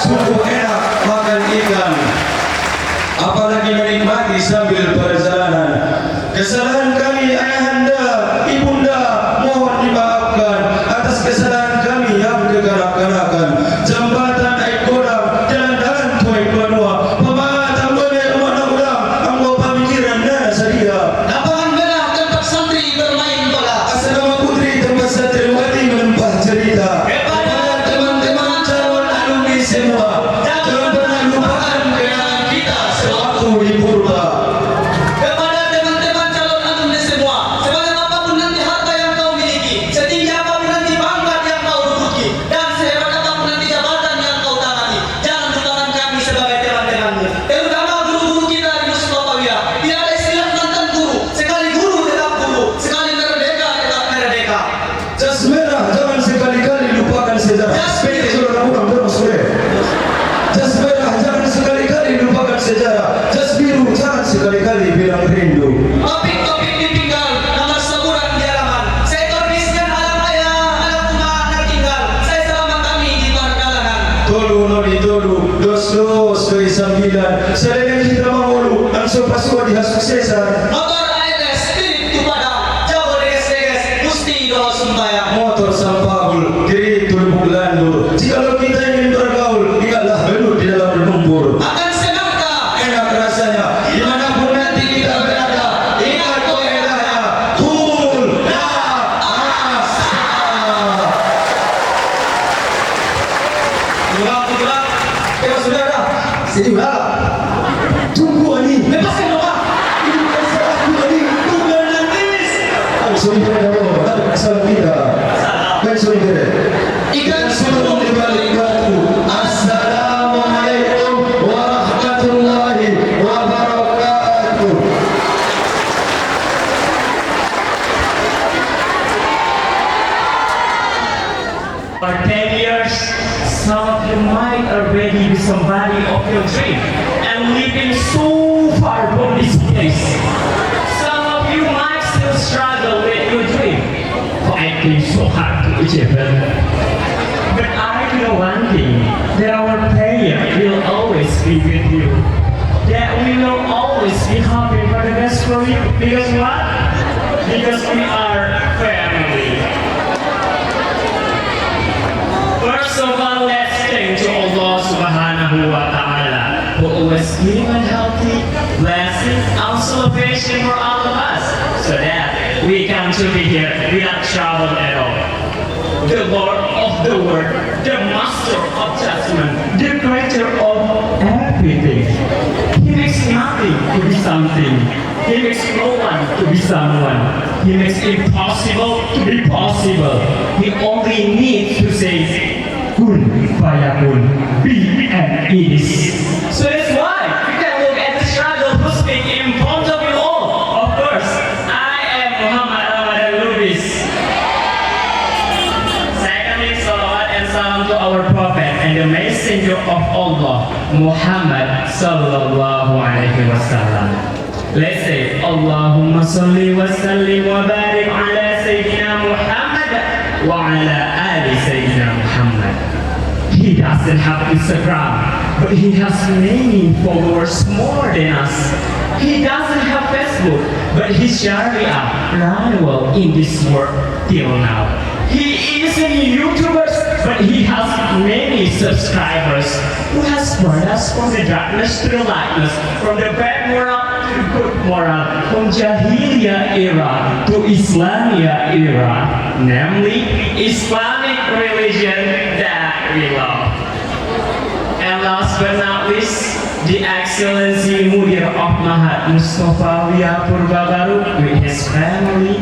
Sungguh enak makan ikan. Apalagi menikmati sambil perjalanan. Kesalahan kami ayahanda, ibunda, mohon dimaafkan atas kesalahan kami yang kekanak-kanakan. Jembatan air kodam, jalan-jalan tuai penua, pematang boleh mana ulang, anggo pemikiran dan sadia. Lapangan merah tempat santri bermain bola. Asrama putri tempat santriwati menempah cerita. Kepada Teman-teman calon alumni semua, jangan pernah lupakan kenangan kita sewaktu di purba. kepada teman-teman calon alumni semua, sebanyak apapun nanti harta yang kau miliki, setinggi apapun nanti pangkat yang kau duduki, dan sehebat apapun nanti jabatan yang kau tangani, jangan lupakan kami sebagai teman-temanmu, terutama guru-guru kita di Mustafawiyah. Tidak ada istilah mantan guru, sekali guru tetap guru, sekali merdeka tetap merdeka. Jas merah jangan sekali-kali lupakan sejarah. PT Saudara Muram terus sore. Jas merah jangan sekali-kali lupakan sejarah. Jas biru jangan sekali-kali bilang rindu. Topik-topik ditinggal, nama sebulan di halaman. Seekor bisnya alam ayah, alam rumah anak tinggal. Saya selama kami di luar kalangan. Tolu nodi tolu, dos doi sambilan. Selenya kita mahulu, langsung pasua di hasuksesan. Motor ALS, spirit tu padang. Jauh leges-leges, mesti doa sembahyang. Motor sampahul, kiri tulbuk landur. Jikalau kita ingin bergaul, ingatlah belut di dalam lumpur. Akan senangkah? Enak rasanya, dimanapun nanti kita berada. Ingat kaedahnya, kul la asa. Pulang. Saudara, sini ulah. Tunggu ani. Lepaskan doa. Ini bukan salahku ani. Bukan nangis. Sorry dulu, ada kesalahan kita. Baik sorry dulu. Ikan sulung di balik batu. Assalamualaikum warahmatullahi wabarakatuh. For 10 years, some of you might already be somebody of your dream and living so far from this place. Some of you might still struggle with your dream, fighting so hard to achieve it. But I know one thing, that our prayer will always be with you. That we will always be happy for the best for you. Because what? Because we are family. First of all, let's thank to Allah Subhanahu wa Ta'ala who always giving us healthy blessing and salvation for all of us, so that we come to be here without trouble at all. The Lord of the world, the Master of judgment, the Creator of everything. He makes nothing to be something. He makes no one to be someone. He makes impossible to be possible. He only needs to say, kun fayakun, be and it is. So that's why you can look at the struggle who's speak in front of you all. Of course, I am Muhammad Ramadan Lubis. Secondly, salawat and salam to our Prophet and the Messenger of Allah, Muhammad Sallallahu Alaihi Wasallam. Let's say, Allahumma salli wa sallim wa barik ala Sayyidina Muhammad wa ala ali Sayyidina Muhammad. He doesn't have Instagram, but he has many followers more than us. He doesn't have Facebook, but his Sharia ran well in this world till now. He isn't a YouTuber, but he has many subscribers who has brought us from the darkness to the lightness, from the bad moral to the good moral, from Jahiliyyah era to Islamia era, namely Islamic religion that we love. And last but not least, the Excellency Mudir of Mahat Mustafa Wia Purbagaru with his family,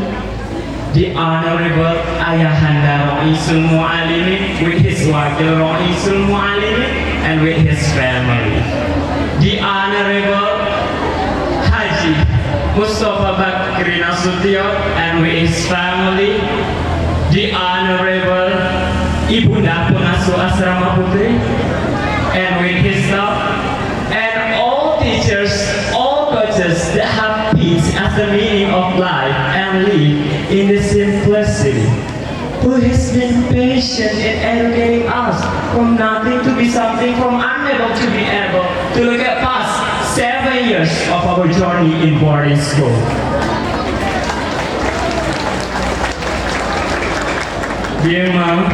the Honorable Ayahanda Ra'isul Mu'alimin with his Wakil Ra'isul Mu'alimin and with his family, the Honorable Haji Mustafa Bakri Nasution and with his family, the Honorable Ibunda Punasu Asrama Putri and with his staff, and all teachers, all coaches that have peace as the meaning of life and live in the simplicity, who has been patient in educating us from nothing to be something, from unable to be able to look at past 7 years of our journey in boarding school. Dear Mom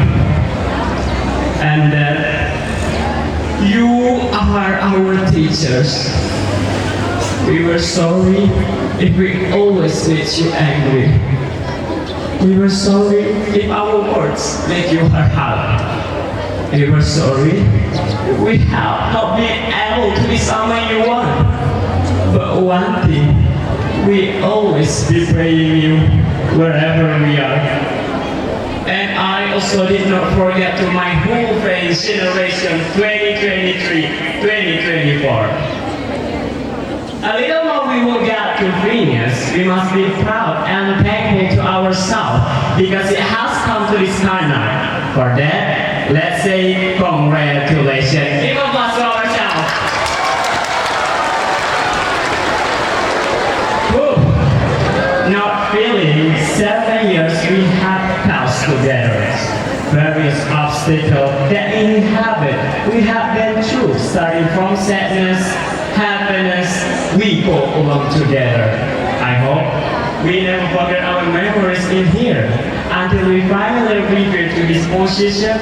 and Dad, you are our teachers. We were sorry if we always made you angry. We were sorry if our words make you hurt. We were sorry if we have not been able to be someone you want. But one thing, we always be praying you wherever we are. And I also did not forget to my whole friends generation 2023-2024. A little more we will get to Venus, we must be proud and thankful to ourselves because it has come to this time now. For that, let's say congratulations. Give a applause to ourselves. Whew. Not feeling 7 years we have passed together. Various obstacles that inhabit we have been through, starting from sadness, happiness, we go along together. I hope we never forget our memories in here until we finally reveal to this position,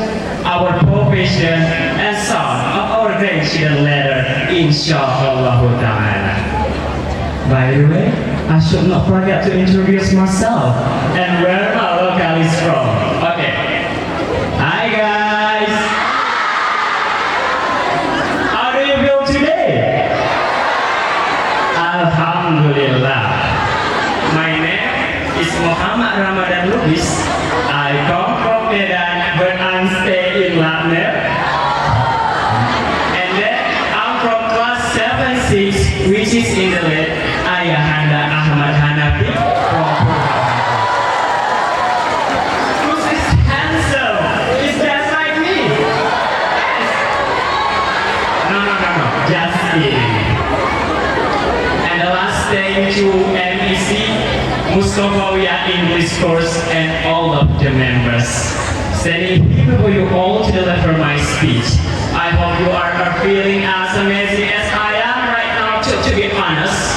our profession, and some of our grandchildren later, inshallah ta'ala. By the way, I should not forget to introduce myself and where my local is from. Okay. Hi guys! How do you feel today? Alhamdulillah. My name is Muhammad Ramadan Lubis. I come from Medan, but I'm staying in Labner. And then I'm from class 7-6, which is in the late Ayahanda Ahmad Hanafi from Who's this handsome? Is that like me? Yes. No, just kidding. And the last day to MEC, Mustafa Wia English course and all of the members. Standing here for you all to deliver my speech. I hope you are feeling as amazing as I am right now, to be honest.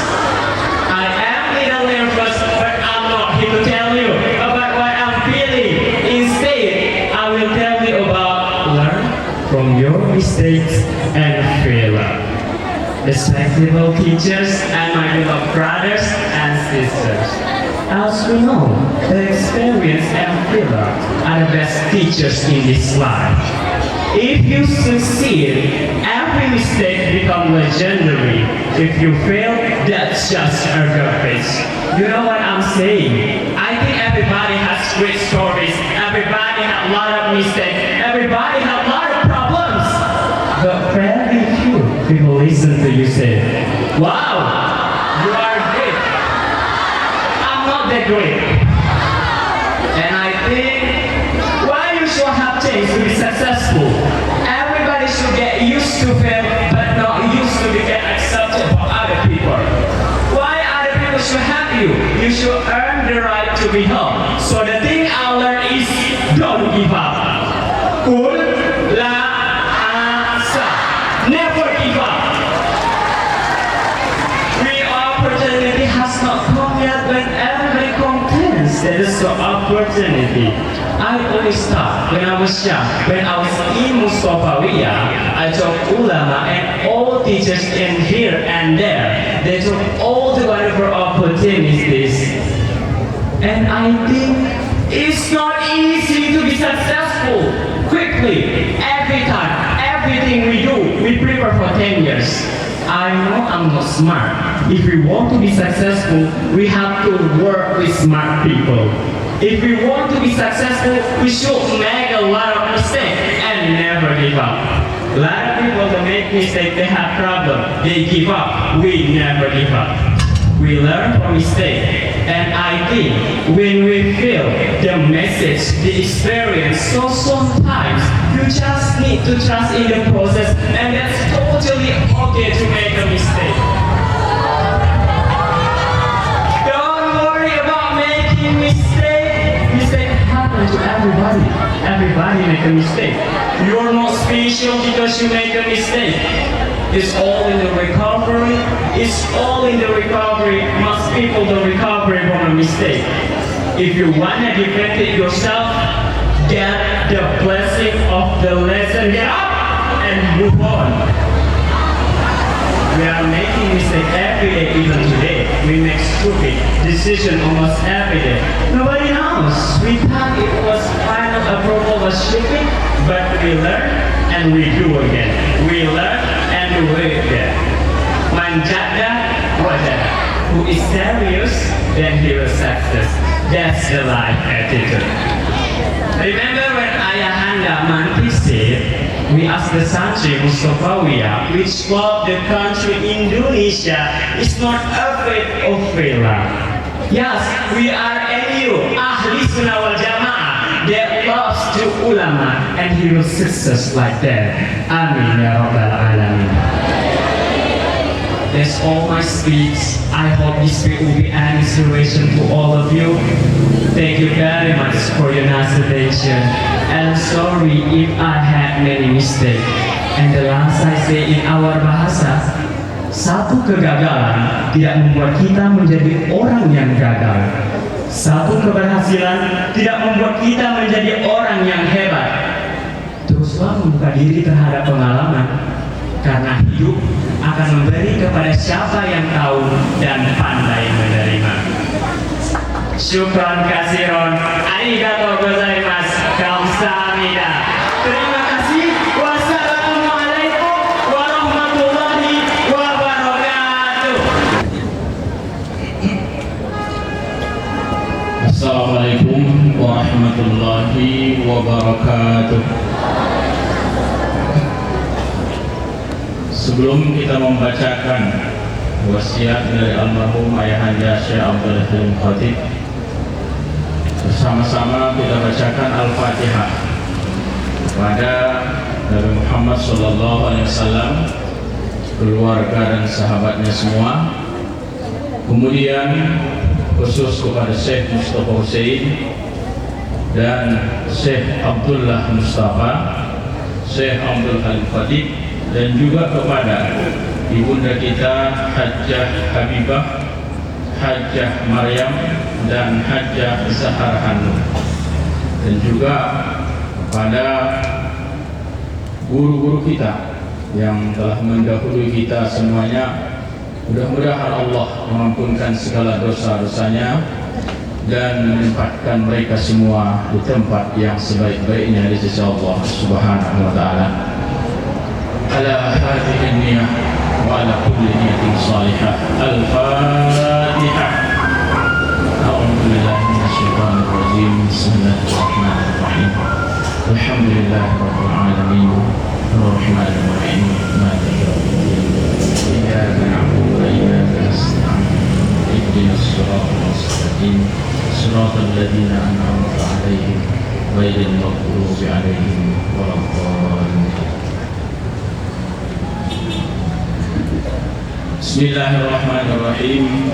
I am a little nervous, but I'm not here to tell you about what I'm feeling. Instead, I will tell you about learn from your mistakes and failure. Respectable teachers and my beloved brothers and sisters. As we know, the experience and failure are the best teachers in this life. If you succeed, every mistake becomes legendary. If you fail, that's just a garbage. You know what I'm saying? I think everybody has great stories. Everybody has a lot of mistakes. Everybody has a lot of problems. But very few people listen to you say, "Wow, you are great." I'm not that great. And I think why you should have changed to be successful. Everybody should get used to fail, but not used to get accepted by other people. Why other people should have you? You should earn the right to be helped. So the thing I learned is don't give up. Kul la asa. Never there is an opportunity. I always thought when I was young, when I was in Mustafawiyah, I took ulama and all teachers in here and there. They took all the wonderful opportunities. And I think it's not easy to be successful quickly. Every time, everything we do, we prepare for 10 years. I know I'm not smart. If we want to be successful, we have to work with smart people. If we want to be successful, we should make a lot of mistakes and never give up. A lot of people that make mistakes, they have problems. They give up. We never give up. We learn from mistakes. And I think when we feel the message, the experience, so sometimes you just need to trust in the process, and that's totally okay to make a mistake. Don't worry about making mistakes. Mistakes happen to everybody. Everybody make a mistake. You're not special because you make a mistake. It's all in the recovery. It's all in the recovery. Most people don't recover from a mistake. If you want to defend it yourself, get the blessing of the lesson. Get up and move on. We are making mistakes every day, even today. We make stupid decisions almost every day. Nobody knows. We thought it was final approval was stupid, but we learn and we do again. We learn and do it again. Manjada wajada. Who is serious, then he will success. That's the life attitude. Remember when Ayahanda Manti said, we asked the santri Mustafawiyah, which part the country Indonesia is not afraid of failure. Yes, we are NU, Ahli Sunnah wal Jamaah, that loves to ulama, and he will success like that. Amin ya Rabbal Alamin. That's all my speech. I hope this speech will be an inspiration to all of you. Thank you very much for your nice attention. And sorry if I had many mistakes. And the last I say in our bahasa, satu kegagalan tidak membuat kita menjadi orang yang gagal. Satu keberhasilan tidak membuat kita menjadi orang yang hebat. Teruslah membuka diri terhadap pengalaman. Karena hidup akan memberi kepada siapa yang tahu dan pandai menerima. Syukran kasiron, arigatou gozaimasu, kamsahamnida. Terima kasih. Wassalamualaikum warahmatullahi wabarakatuh. Assalamualaikum warahmatullahi wabarakatuh. Sebelum kita membacakan wasiat dari almarhum Ayahanda Syekh Abdul Halim Khatib, bersama-sama kita bacakan Al-Fatihah kepada Nabi Muhammad SAW, keluarga dan sahabatnya semua. Kemudian khusus kepada Syekh Mustafa Hussein dan Syekh Abdullah Mustafa, Syekh Abdul Halim Khatib, dan juga kepada ibunda kita Hajjah Habibah, Hajjah Maryam, dan Hajjah Zahar Hanum, dan juga kepada guru-guru kita yang telah mendahului kita semuanya. Mudah-mudahan Allah mengampunkan segala dosa-dosanya dan menempatkan mereka semua di tempat yang sebaik-baiknya di sisi Allah Subhanahu wa taala. Ala hadhihi niyyah wa ala kulli niyyatin salihah. Al-Fatihah. A'udzu billahi minasyaitonir rajim. Bismillahirrahmanirrahim. Alhamdulillahirabbil alamin. Arrahmanir rahim. Maliki yaumiddin. Iyyaka na'budu wa iyyaka nasta'in. Ihdinas siratal mustaqim. Siratal ladzina an'amta 'alaihim ghairil maghdubi 'alaihim waladdallin. Bismillahirrahmanirrahim.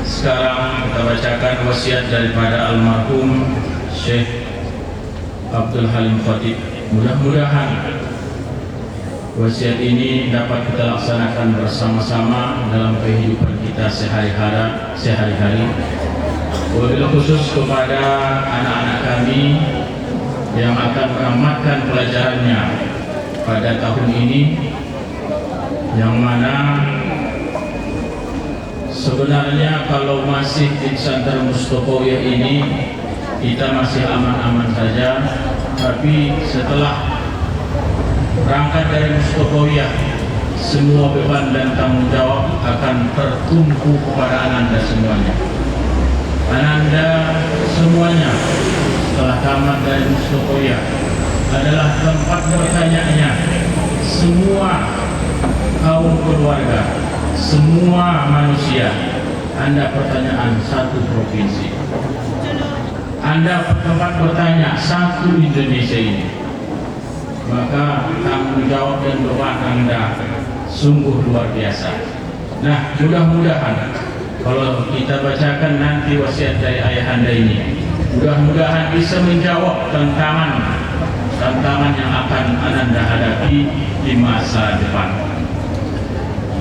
Sekarang kita bacakan wasiat daripada almarhum Syekh Abdul Halim Khatib. Mudah-mudahan wasiat ini dapat kita laksanakan bersama-sama dalam kehidupan kita sehari-hari Wabil khusus kepada anak-anak kami yang akan menamatkan pelajarannya pada tahun ini, yang mana sebenarnya kalau masih di pesantren Mustaqawiyah ini kita masih aman-aman saja, tapi setelah berangkat dari Mustaqawiyah semua beban dan tanggung jawab akan tertumpu kepada ananda semuanya. Ananda semuanya setelah tamat dari Mustaqawiyah adalah tempat bertanya-nya semua kaum keluarga, semua manusia. Anda pertanyaan satu provinsi, Anda tempat bertanya satu Indonesia ini, maka tanggung jawab dan beban Anda sungguh luar biasa. Nah, mudah-mudahan kalau kita bacakan nanti wasiat dari ayahanda ini, mudah-mudahan bisa menjawab tantangan yang akan Anda hadapi di masa depan.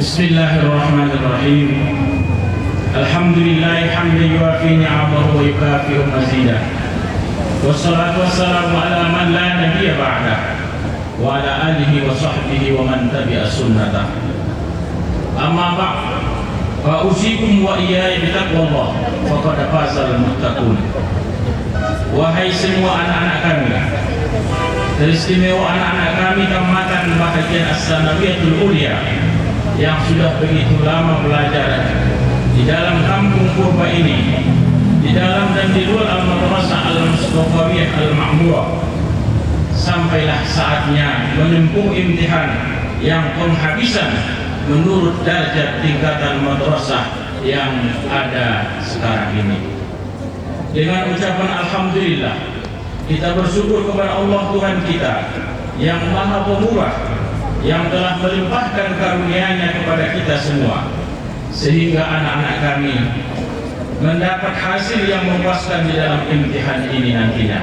Bismillahirrahmanirrahim. Alhamdulillah hamdan yuwafi ni'amahu wa yukafi'u mazidah. Wassalatu wassalamu ala man la nabiyya ba'dah wa ala alihi wa sahbihi wa man tabi'a sunnatah. Amma ba'd, fa usikum wa iyaya bitaqwallah faqad fazal muttaqun. Wahai semua anak-anak kami, teristimewa anak-anak kami tamatan bahagian As-Sanawiyatul Ulia yang sudah begitu lama belajar di dalam kampung Purba ini, di dalam dan di luar Al-Madrasah Al-Mustaqawiyah Al-Ma'murah, sampailah saatnya menempuh imtihan yang penghabisan menurut derajat tingkatan madrasah yang ada sekarang ini. Dengan ucapan Alhamdulillah, kita bersyukur kepada Allah Tuhan kita yang Maha Pemurah, yang telah melimpahkan karunia-Nya kepada kita semua, sehingga anak-anak kami mendapat hasil yang memuaskan di dalam imtihan ini nantinya.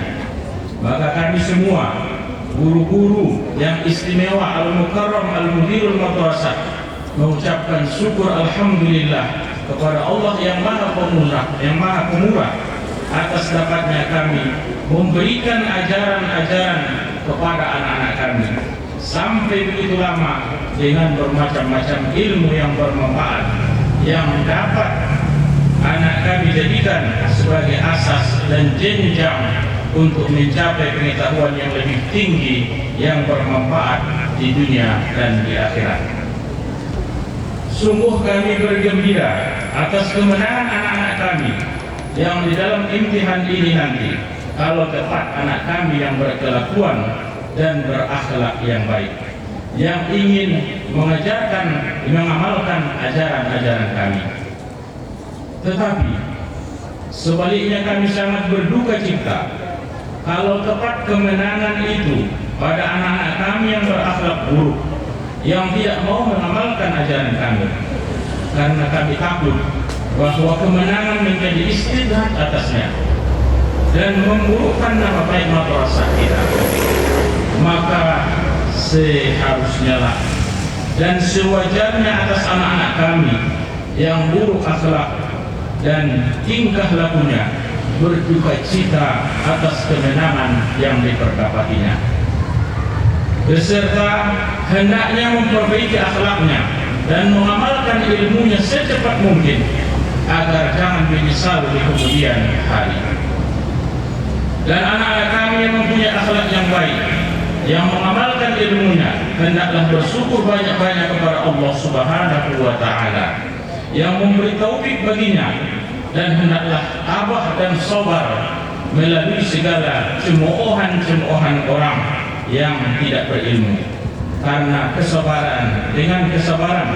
Maka kami semua, guru-guru yang istimewa Al-Mukarram Al-Mudirul Madrasah, mengucapkan syukur Alhamdulillah kepada Allah yang Maha Pemurah atas dapatnya kami memberikan ajaran-ajaran kepada anak-anak kami sampai begitu lama dengan bermacam-macam ilmu yang bermanfaat yang dapat anak kami jadikan sebagai asas dan jenjang untuk mencapai pengetahuan yang lebih tinggi yang bermanfaat di dunia dan di akhirat. Sungguh kami bergembira atas kemenangan anak-anak kami yang di dalam imtihan ini nanti, kalau tepat anak kami yang berkelakuan dan berakhlak yang baik, yang ingin mengamalkan ajaran-ajaran kami. Tetapi sebaliknya kami sangat berduka cita kalau tepat kemenangan itu pada anak-anak kami yang berakhlak buruk, yang tidak mau mengamalkan ajaran kami, karena kami takut bahwa kemenangan menjadi istidrak atasnya dan memburukkan nama baik madrasah kita. Maka seharusnya lah dan sewajarnya atas anak-anak kami yang buruk akhlak dan tingkah lakunya berduka cita atas kemenangan yang diperdapatinya, beserta hendaknya memperbaiki akhlaknya dan mengamalkan ilmunya secepat mungkin agar jangan menyesal di kemudian hari. Dan anak-anak kami yang mempunyai akhlak yang baik, yang mengamalkan ilmunya, hendaklah bersyukur banyak-banyak kepada Allah Subhanahu wa Ta'ala yang memberi taufik baginya, dan hendaklah tabah dan sabar melalui segala cemoohan-cemoohan orang yang tidak berilmu, karena dengan kesabaran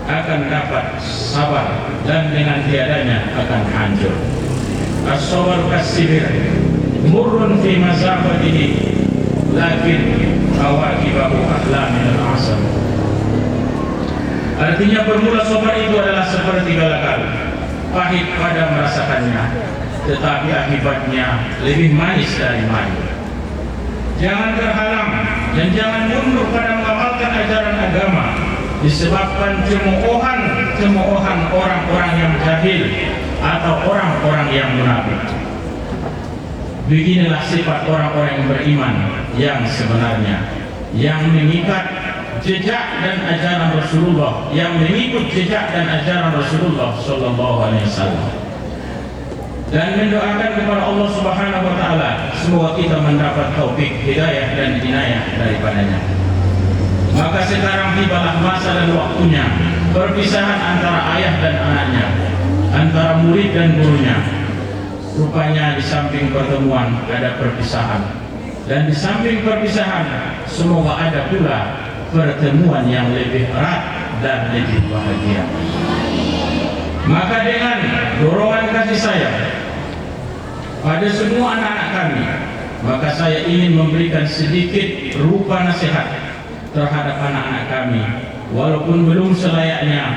akan dapat sabar, dan dengan tiadanya akan hancur. As-sabar kasibir murrun fi mazafatihi lakin awaqibahu ahla min al-asam. Artinya bermula sabar itu adalah seperti galakal, pahit pada merasakannya, tetapi akibatnya lebih manis dari madu. Jangan terhalang dan jangan mundur pada mengamalkan ajaran agama disebabkan cemoohan orang-orang yang jahil atau orang-orang yang munafik. Beginilah sifat orang-orang yang beriman yang sebenarnya, yang mengikat jejak dan ajaran Rasulullah, yang mengikut jejak dan ajaran Rasulullah sallallahu alaihi wasallam. Dan mendoakan kepada Allah Subhanahu wa taala semoga kita mendapat taufik, hidayah dan inayah daripadanya. Maka sekarang tibalah masa dan waktunya perpisahan antara ayah dan anaknya, antara murid dan gurunya. Rupanya di samping pertemuan ada perpisahan, dan di samping perpisahan semoga ada pula pertemuan yang lebih erat dan lebih bahagia. Maka dengan dorongan kasih sayang pada semua anak-anak kami, maka saya ingin memberikan sedikit rupa nasihat terhadap anak-anak kami, walaupun belum selayaknya,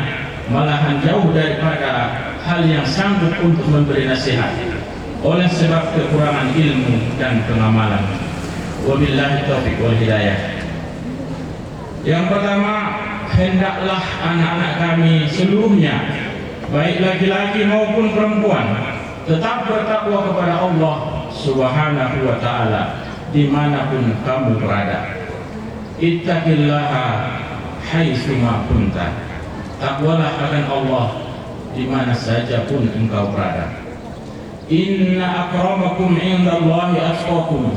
malahan jauh daripada hal yang sanggup untuk memberi nasihat oleh sebab kekurangan ilmu dan pengamalan. Wabillahi taufiq wal hidayah. Yang pertama, hendaklah anak-anak kami seluruhnya, baik laki-laki maupun perempuan, tetap bertakwa kepada Allah Subhanahu wa taala dimanapun kamu berada. Ittaqillaha haitsu ma kunta. Takwalah akan Allah di mana saja pun engkau berada. Inna akramakum indallahi atqakum.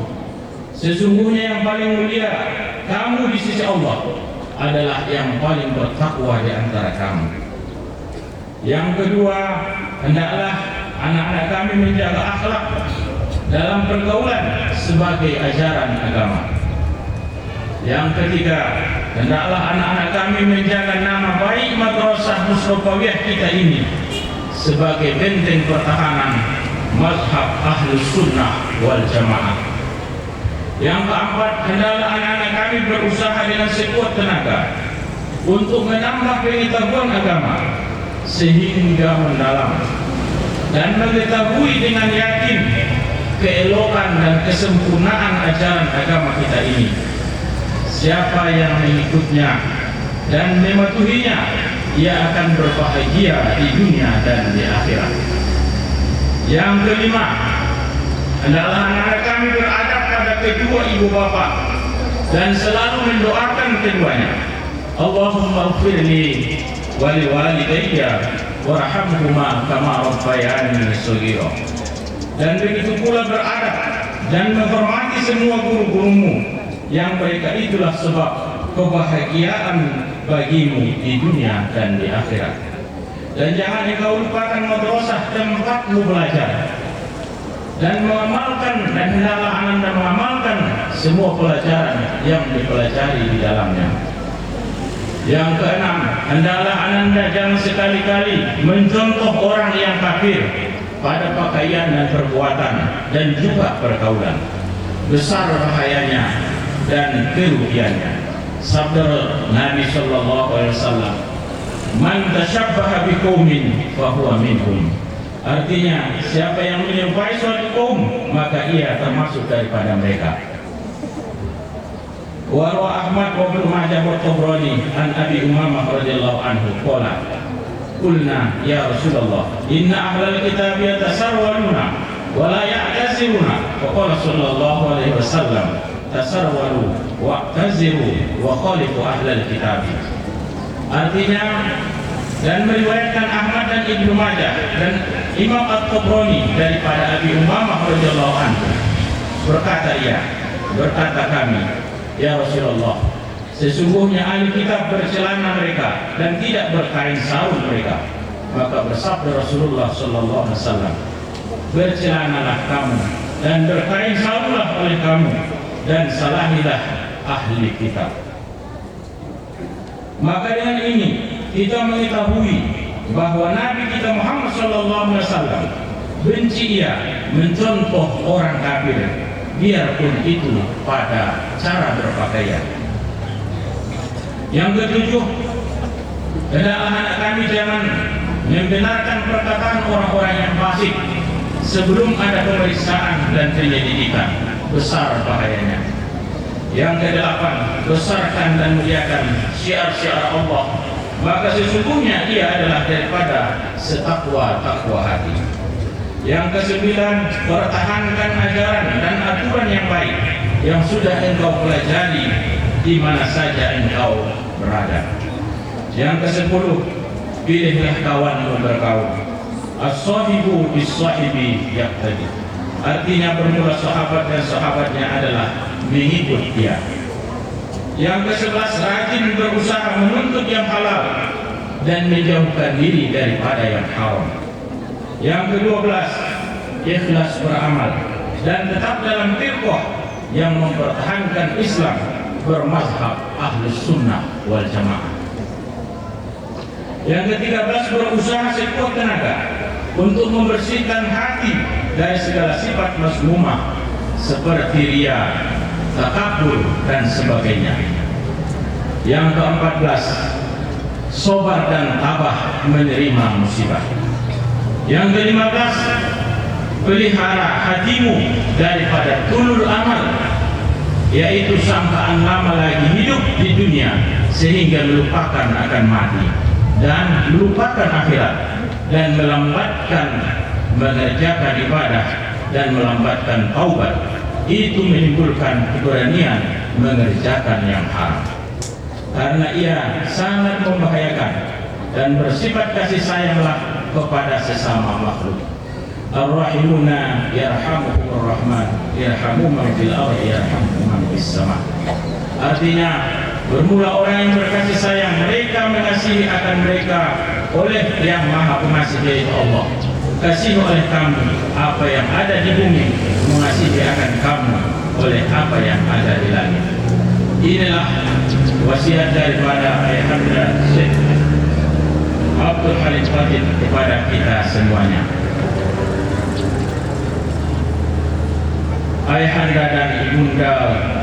Sesungguhnya yang paling mulia kamu di sisi Allah adalah yang paling bertakwa di antara kamu. Yang kedua, hendaklah anak-anak kami menjaga akhlak dalam pergaulan sebagai ajaran agama. Yang ketiga, hendaklah anak-anak kami menjaga nama baik Madrasah Mustofawiyah kita ini sebagai benteng pertahanan mazhab Ahlus Sunnah wal Jamaah. Yang keempat, hendaklah anak-anak kami berusaha dengan sekuat tenaga untuk menambah pengetahuan agama sehingga mendalam dan mengetahui dengan yakin keelokan dan kesempurnaan ajaran agama kita ini. Siapa yang mengikutnya dan mematuhinya, ia akan berbahagia di dunia dan di akhirat. Yang kelima, hendaklah anak-anak kami beradab pada kedua ibu bapa dan selalu mendoakan keduanya. Allahumma ighfirli wa liwalidayya warhamhuma kama rabbayani shaghira. Dan begitu pula beradab dan menghormati semua guru-gurumu, yang mereka itulah sebab kebahagiaan bagimu di dunia dan di akhirat. Dan jangan engkau lupakan madrasah tempatmu belajar, dan mengamalkan, dan hendaklah Anda mengamalkan semua pelajaran yang dipelajari di dalamnya. Yang keenam, hendaklah Anda jangan sekali-kali mencontoh orang yang kafir pada pakaian dan perbuatan dan juga pergaulan. Besar bahayanya dan kerugiannya. Sabda Nabi sallallahu alaihi wasallam, "Man tashabbaha biqaumin fahuwa minhum." Artinya, siapa yang menyerupai suatu kaum, maka ia termasuk daripada mereka. Wa rawa Ahmad wa Ibnu Majah wa Tabrani an Abi Umamah radhiyallahu anhu qala, qulna ya Rasulullah, inna ahlal kitab yatasarwaluna wa la ya'taziruna. Wa qala sallallahu alaihi wasallam, tasarwalu wa'taziru wa khalifu ahlal kitab. Artinya, dan meriwayatkan Ahmad dan Ibnu Majah dan Imam At-Tabrani daripada Abi Umamah radhiyallahu anhu, berkata kami, ya Rasulullah, sesungguhnya ahli kitab bercelana mereka dan tidak berkain sarung mereka. Maka bersabda Rasulullah sallallahu alaihi wasallam, bercelanalah kamu dan berkain sarunglah oleh kamu, dan salahilah ahli kitab. Maka dengan ini kita mengetahui bahwa Nabi kita Muhammad sallallahu alaihi wasallam benci ia mencontoh orang kafir, biarpun itu pada cara berpakaian. Yang ketujuh, hendaklah anak kami jangan membenarkan perkataan orang-orang yang fasik sebelum ada pemeriksaan dan penyelidikan. Besar bahayanya. Yang kedelapan, besarkan dan muliakan syiar-syiar Allah maka sesungguhnya ia adalah daripada setakwa-takwa hati. Yang kesembilan, pertahankan ajaran dan aturan yang baik yang sudah engkau pelajari di mana saja engkau berada. Yang kesepuluh, pilihlah kawan untuk berkawan. As-sahibu bis-sahibi yaqtadi. Artinya bermula sahabat dan sahabatnya adalah mengikut dia. Yang ke-11, rajin berusaha menuntut yang halal dan menjauhkan diri daripada yang haram. Yang ke-12, ikhlas beramal dan tetap dalam firqah yang mempertahankan Islam bermazhab Ahlus Sunnah wal Jamaah. Yang ke-13, berusaha sekuat tenaga untuk membersihkan hati dari segala sifat mazmumah seperti riya, takabur dan sebagainya. Yang ke-14, sabar dan tabah menerima musibah. Yang ke-15, pelihara hatimu daripada tulul amal, yaitu sangkaan lama lagi hidup di dunia sehingga melupakan akan mati dan melupakan akhirat dan melambatkan mengerjakan ibadah dan melambatkan taubat. Itu menimbulkan keberanian mengerjakan yang haram, karena ia sangat membahayakan dan bersifat kasih sayanglah kepada sesama makhluk. Ar-Rahimuna yarhamuhumur Rahman, yarhamu man fil ardi yarhamukum man fis sama. Artinya, bermula orang yang berkasih sayang, mereka mengasihi akan mereka oleh yang Maha Pengasih yaitu Allah. Kasih oleh kamu apa yang ada di bumi, mengasihi akan kamu oleh apa yang ada di langit. Inilah wasiat daripada Ayahanda Syekh Abdul Halim Fatih kepada kita semuanya. Ayahanda dan ibunda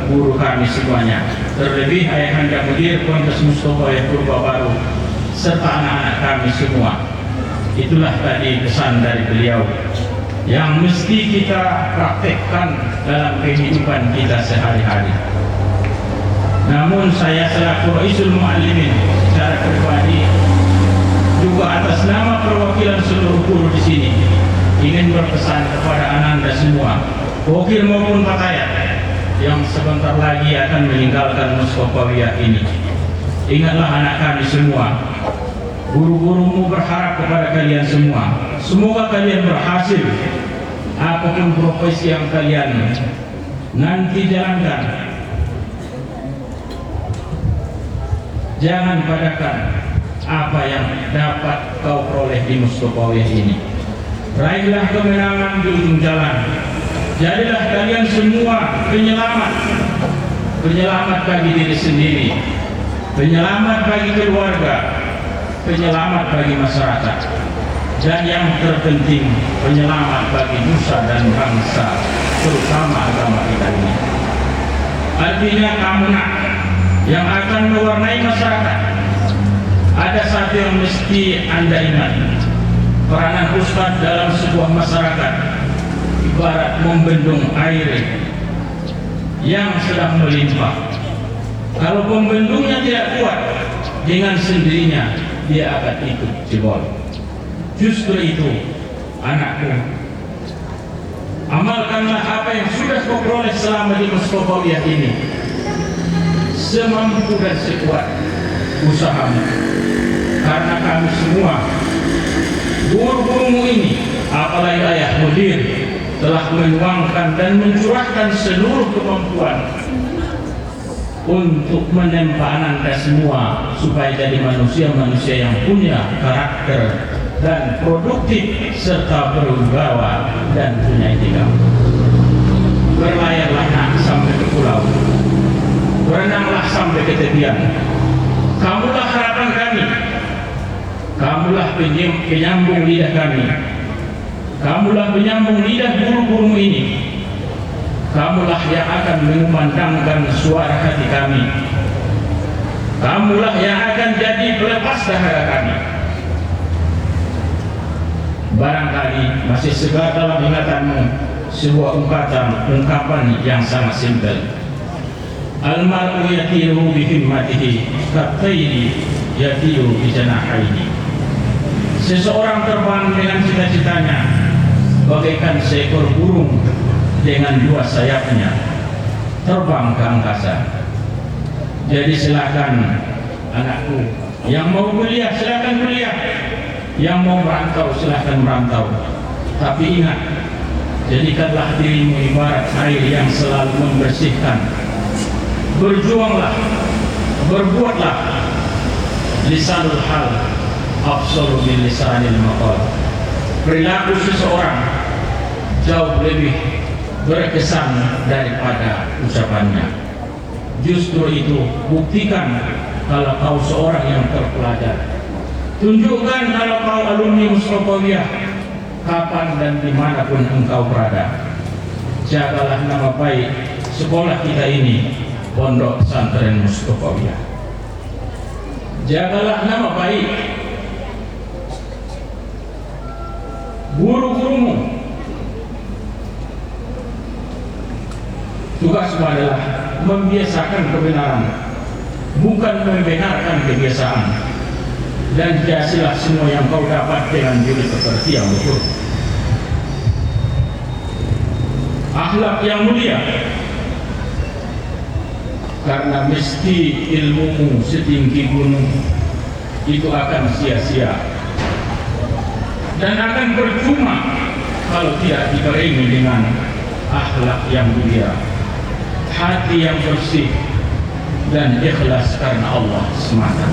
guru kami semuanya, terlebih Ayahanda Mudir Ponpes Mustofa Purba Baru serta anak-anak kami semua. Itulah tadi pesan dari beliau yang mesti kita praktekkan dalam kehidupan kita sehari-hari. Namun saya selaku Raisul Muallimin secara pribadi juga atas nama perwakilan seluruh guru di sini ingin berpesan kepada ananda semua, wakil maupun fatayat yang sebentar lagi akan meninggalkan Mustofawiyah ini. Ingatlah anak kami semua, guru-gurumu berharap kepada kalian semua, semoga kalian berhasil apapun profesi yang kalian nanti jalankan. Jangan padakan apa yang dapat kau peroleh di Mustofawiyah ini. Raihlah kemenangan di ujung jalan. Jadilah kalian semua penyelamat, penyelamat bagi diri sendiri, penyelamat bagi keluarga, penyelamat bagi masyarakat, dan yang terpenting penyelamat bagi nusa dan bangsa, terutama agama kita ini. Artinya kamu nak yang akan mewarnai masyarakat, ada satu yang mesti anda ingat. Peranan ustaz dalam sebuah masyarakat ibarat membendung air yang sedang melimpah. Kalau pembendungnya tidak kuat, dengan sendirinya dia akan ikut jebol. Justru itu, anakku, amalkanlah apa yang sudah kau peroleh selama di Mustofawiyah ini, semampu dan sekuat usahamu. Karena kami semua, guru-gurumu ini, apalagi ayah mudir, telah menuangkan dan mencurahkan seluruh kemampuan untuk menempa Anda semua supaya jadi manusia-manusia yang punya karakter dan produktif serta berwibawa dan punya etika. Berlayarlah nak sampai ke pulau, berenanglah sampai ke tepian. Kamulah harapan kami, kamulah penyambung lidah kami, kamulah penyambung lidah guru-gurumu ini. Kamulah yang akan mengumandangkan suara hati kami. Kamulah yang akan jadi pelepas dahaga kami. Barangkali masih segar dalam ingatanmu sebuah ungkapan yang sangat simpel. Al-mar'u yatiru bi himmatihi kattairi yatiru bi janahihi. Seseorang terbang dengan cita-citanya bagaikan seekor burung dengan dua sayapnya terbang ke angkasa. Jadi silakan anakku, yang mau kuliah silakan kuliah, yang mau merantau silakan merantau. Tapi ingat, jadikanlah dirimu ibarat air yang selalu membersihkan. Berjuanglah, berbuatlah. Lisanul hal afsalu min lisanil maqal. Perilaku seseorang jauh lebih berkesan daripada ucapannya. Justru itu, buktikan kalau kau seorang yang terpelajar. Tunjukkan kalau kau alumni Mustafawiyah, kapan dan dimanapun engkau berada. Jagalah nama baik sekolah kita ini, Pondok Pesantren Mustafawiyah. Jagalah nama baik guru-gurumu. Tugasmu adalah membiasakan kebenaran, bukan membenarkan kebiasaan. Dan hiasilah semua yang kau dapat dengan diri seperti yang betul. Akhlak yang mulia, karena mesti ilmumu setinggi gunung itu akan sia-sia dan akan percuma kalau tidak dibarengi dengan akhlak yang mulia, hati yang bersih dan ikhlas karena Allah semata.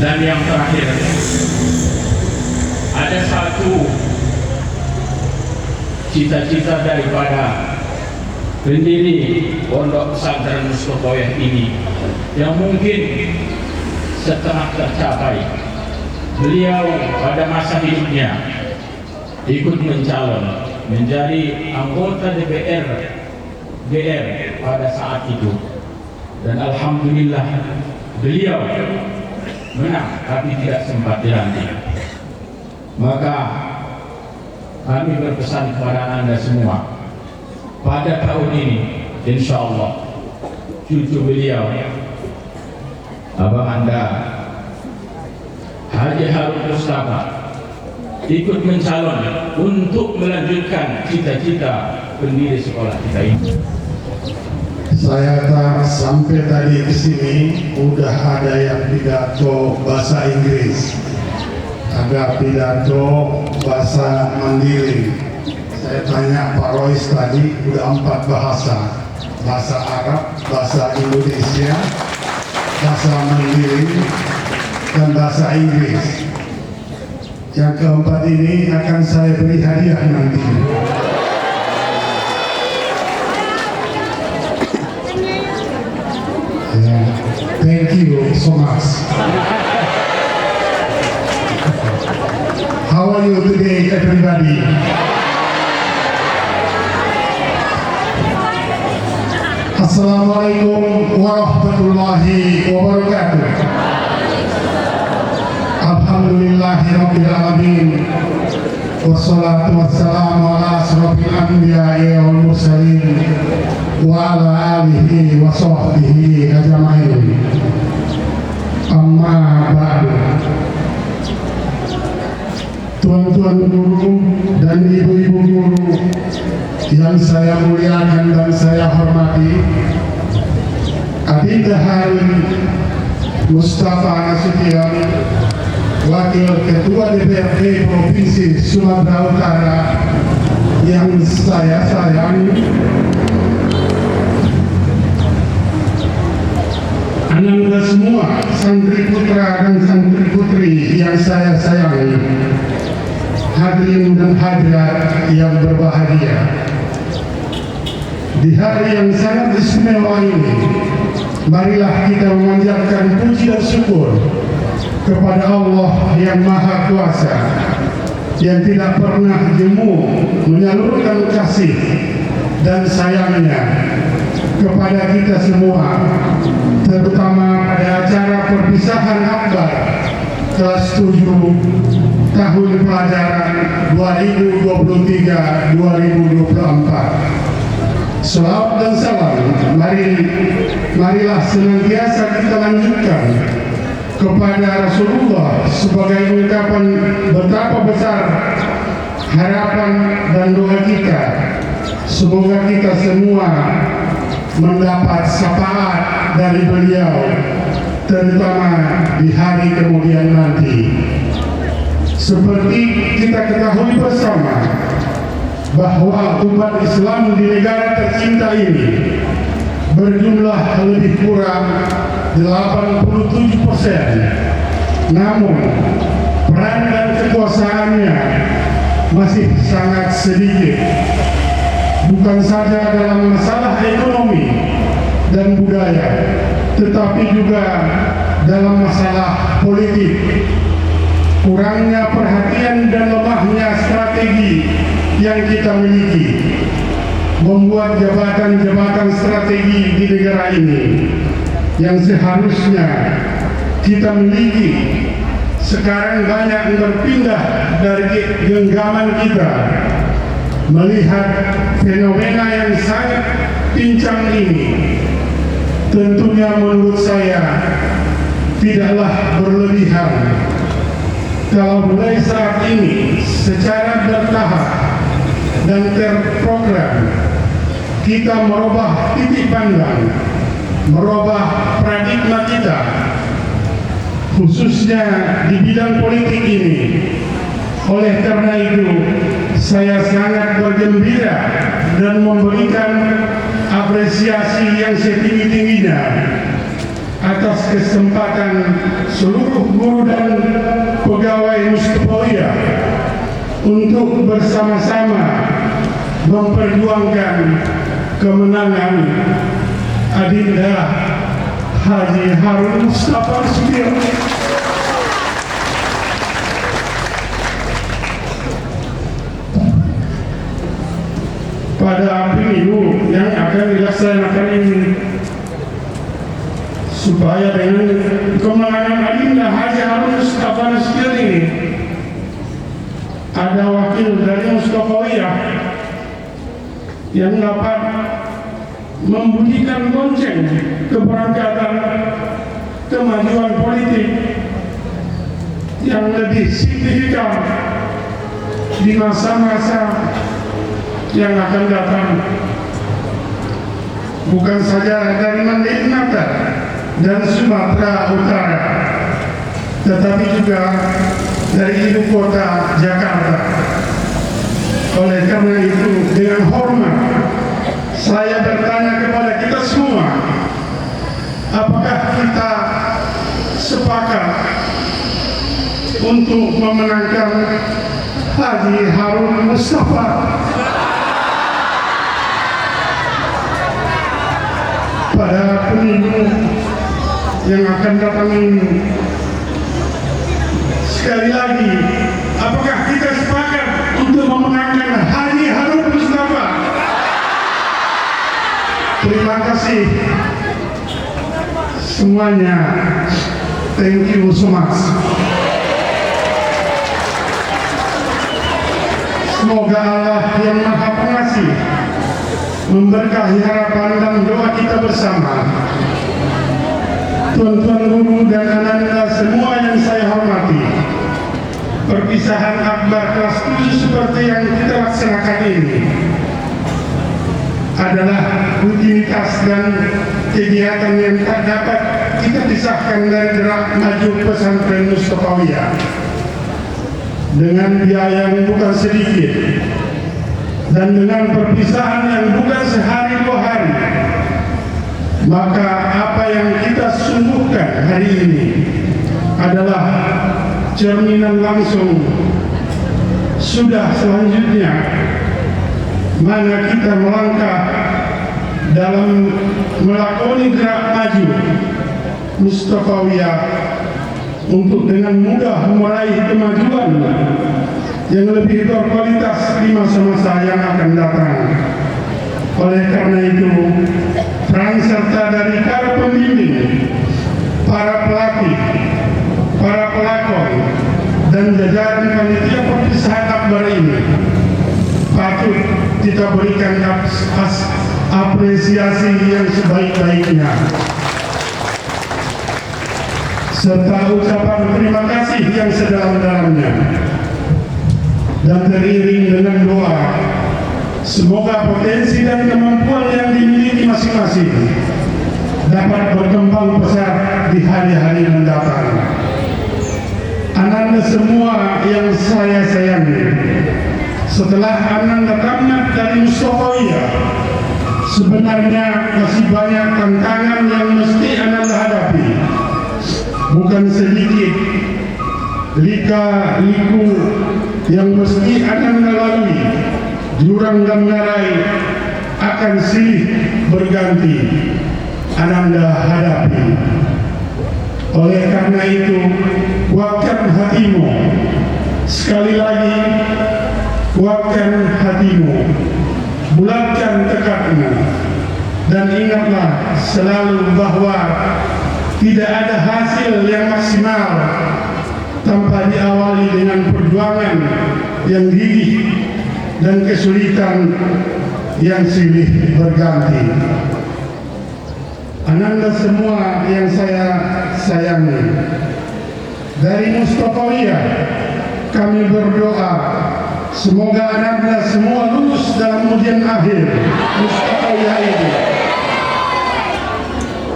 Dan yang terakhir, ada satu cita-cita daripada pendiri Pondok Pesantren Mustafawiyah ini yang mungkin setengah tercapai. Beliau pada masa hidupnya ikut mencalon menjadi anggota DPR GR pada saat itu, dan alhamdulillah beliau menang tapi tidak sempat dilantik. Maka kami berpesan kepada Anda semua, pada tahun ini insya Allah cucu beliau abang Anda Haji Harun Mustafa ikut mencalon untuk melanjutkan cita-cita pendiri sekolah kita ini. Saya tak sampai tadi ke sini udah ada yang pidato bahasa Inggris, ada pidato bahasa Mandiri. Saya tanya Pak Rois tadi udah 4 bahasa, bahasa Arab, bahasa Indonesia, bahasa Mandiri, dan bahasa Inggris. Yang keempat ini akan saya beri hadiah nanti. Thank you so much. How are you today, everybody? Assalamualaikum warahmatullahi wabarakatuh. Alhamdulillahirabbil alamin. Wassalatu wassalamu ala asrofil anbiya'i wal mursalin wa ala alihi wa sahbihi ajma'in. Amma ba'du. Tuan-tuan guru dan ibu-ibu guru yang saya muliakan dan saya hormati, Adinda Harun Mustafa Nasution, Wakil Ketua DPRD Provinsi Sumatera Utara yang saya sayangi, Anda semua santri putra dan santri putri yang saya sayangi, hadirin dan hadirat yang berbahagia. Di hari yang sangat istimewa ini, marilah kita memanjatkan puji dan syukur kepada Allah yang Maha Kuasa, yang tidak pernah jemu menyalurkan kasih dan sayangnya kepada kita semua, terutama pada acara perpisahan akbar kelas 7 tahun pelajaran 2023-2024. Salawat dan salam marilah senantiasa kita lanjutkan kepada Rasulullah sebagai ungkapan betapa besar harapan dan doa kita. Semoga kita semua mendapat syafaat dari beliau, terutama di hari kemudian nanti. Seperti kita ketahui bersama bahwa umat Islam di negara tercinta ini berjumlah lebih kurang 87%. Namun peran dan kekuasaannya masih sangat sedikit, bukan saja dalam masalah ekonomi dan budaya, tetapi juga dalam masalah politik. Kurangnya perhatian dan lemahnya strategi yang kita miliki membuat jabatan-jabatan strategi di negara ini yang seharusnya kita miliki sekarang banyak berpindah dari genggaman kita. Melihat fenomena yang sangat pincang ini, tentunya menurut saya tidaklah berlebihan kalau mulai saat ini secara bertahap dan terprogram kita merubah titik pandang, merubah paradigma kita, khususnya di bidang politik ini. Oleh karena itu, saya sangat bergembira dan memberikan apresiasi yang setinggi-tingginya atas kesempatan seluruh guru dan pegawai Mustafawiyah untuk bersama-sama memperjuangkan kemenangan Adinda Haji Harun Mustafa Sudiro. Pada pemilu yang akan dilaksanakan ini, supaya dengan kemenangan Adinda Haji Harun Mustafa Sudiro ini ada wakil dari Mustafawiyah yang dapat membunyikan lonceng keberangkatan kemajuan politik yang lebih signifikan di masa-masa yang akan datang, bukan saja dari Mandailing dan Sumatera Utara, tetapi juga dari ibu kota Jakarta. Oleh karena itu, dengan hormat saya bertanya kepada kita semua, apakah kita sepakat untuk memenangkan Haji Harun Mustafa? Pada pemilu yang akan datang ini. Sekali lagi, apakah kita sepakat untuk memenangkan Haji Harun Mustafa? Terima kasih semuanya. Thank you so much. Semoga Allah yang Maha Pengasih memberkahi harapan dan doa kita bersama. Tuan-tuan guru dan anak-anak semua yang saya hormati, perpisahan akbar kelas 7 seperti yang kita laksanakan ini adalah rutinitas dan kegiatan yang tak dapat kita pisahkan dari gerak maju pesantren Mustafawiyah. Dengan biaya yang bukan sedikit dan dengan perpisahan yang bukan sehari dua hari, maka apa yang kita sungguhkan hari ini adalah cerminan langsung sudah selanjutnya mana kita melangkah dalam melakoni gerak maju Mustafawiyah untuk dengan mudah meraih kemajuan yang lebih berkualitas di masa-masa yang akan datang. Oleh karena itu, peran serta dari para pembimbing, para pelatih, para pelakon, dan jajaran panitia perpisahan akbar ini patut kita berikan apresiasi yang sebaik-baiknya, serta ucapan terima kasih yang sedalam-dalamnya, dan teriring dengan doa semoga potensi dan kemampuan yang dimiliki masing-masing dapat berkembang pesat di hari-hari mendatang. Ananda semua yang saya sayangi, setelah Ananda tamat dari Mustafawiyah, sebenarnya masih banyak tantangan yang mesti Ananda hadapi. Bukan sedikit lika-liku yang mesti Ananda lalui. Jurang dan ngarai akan silih berganti Ananda hadapi. Oleh karena itu, kuatkan hatimu. Sekali lagi, kuatkan hatimu, bulatkan tekadmu, dan ingatlah selalu bahwa tidak ada hasil yang maksimal tanpa diawali dengan perjuangan yang gigih dan kesulitan yang silih berganti. Ananda semua yang saya sayangi, dari Mustafawiyah kami berdoa semoga Ananda semua lulus dalam ujian akhir Mustafawiyah ini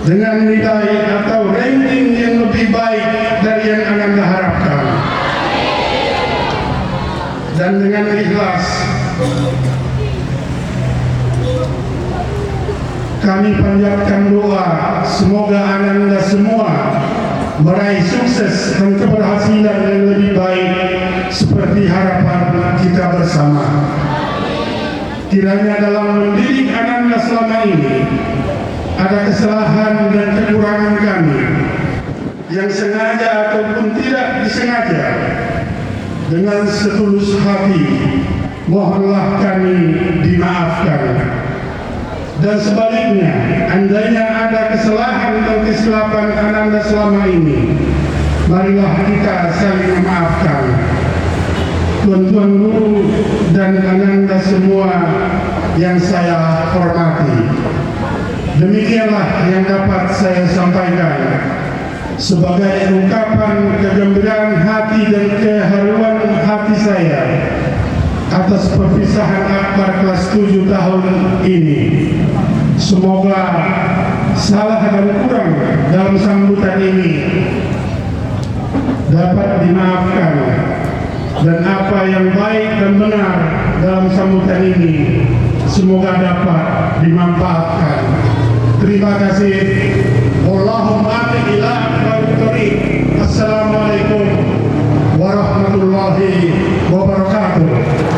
dengan nilai atau ranking yang lebih baik dari yang Ananda harapkan, dan dengan ikhlas kami panjatkan doa semoga Ananda semua meraih sukses dan keberhasilan yang lebih baik seperti harapan kita bersama. Kiranya dalam mendidik Ananda selama ini ada kesalahan dan kekurangan kami yang sengaja ataupun tidak disengaja. Dengan setulus hati mohonlah kami dimaafkan. Dan sebaliknya, andainya ada kesalahan dan kesilapan Ananda selama ini, marilah kita saling memaafkan. Tuan-tuan guru dan Ananda semua yang saya hormati, demikianlah yang dapat saya sampaikan sebagai ungkapan kegembiraan hati dan keharuan hati saya atas perpisahan akbar kelas 7 tahun ini. Semoga salah dan kurang dalam sambutan ini dapat dimaafkan, dan apa yang baik dan benar dalam sambutan ini semoga dapat dimanfaatkan. Terima kasih. Allahumma amin ila aqwal thariq. Assalamualaikum warahmatullahi wabarakatuh. Assalamualaikum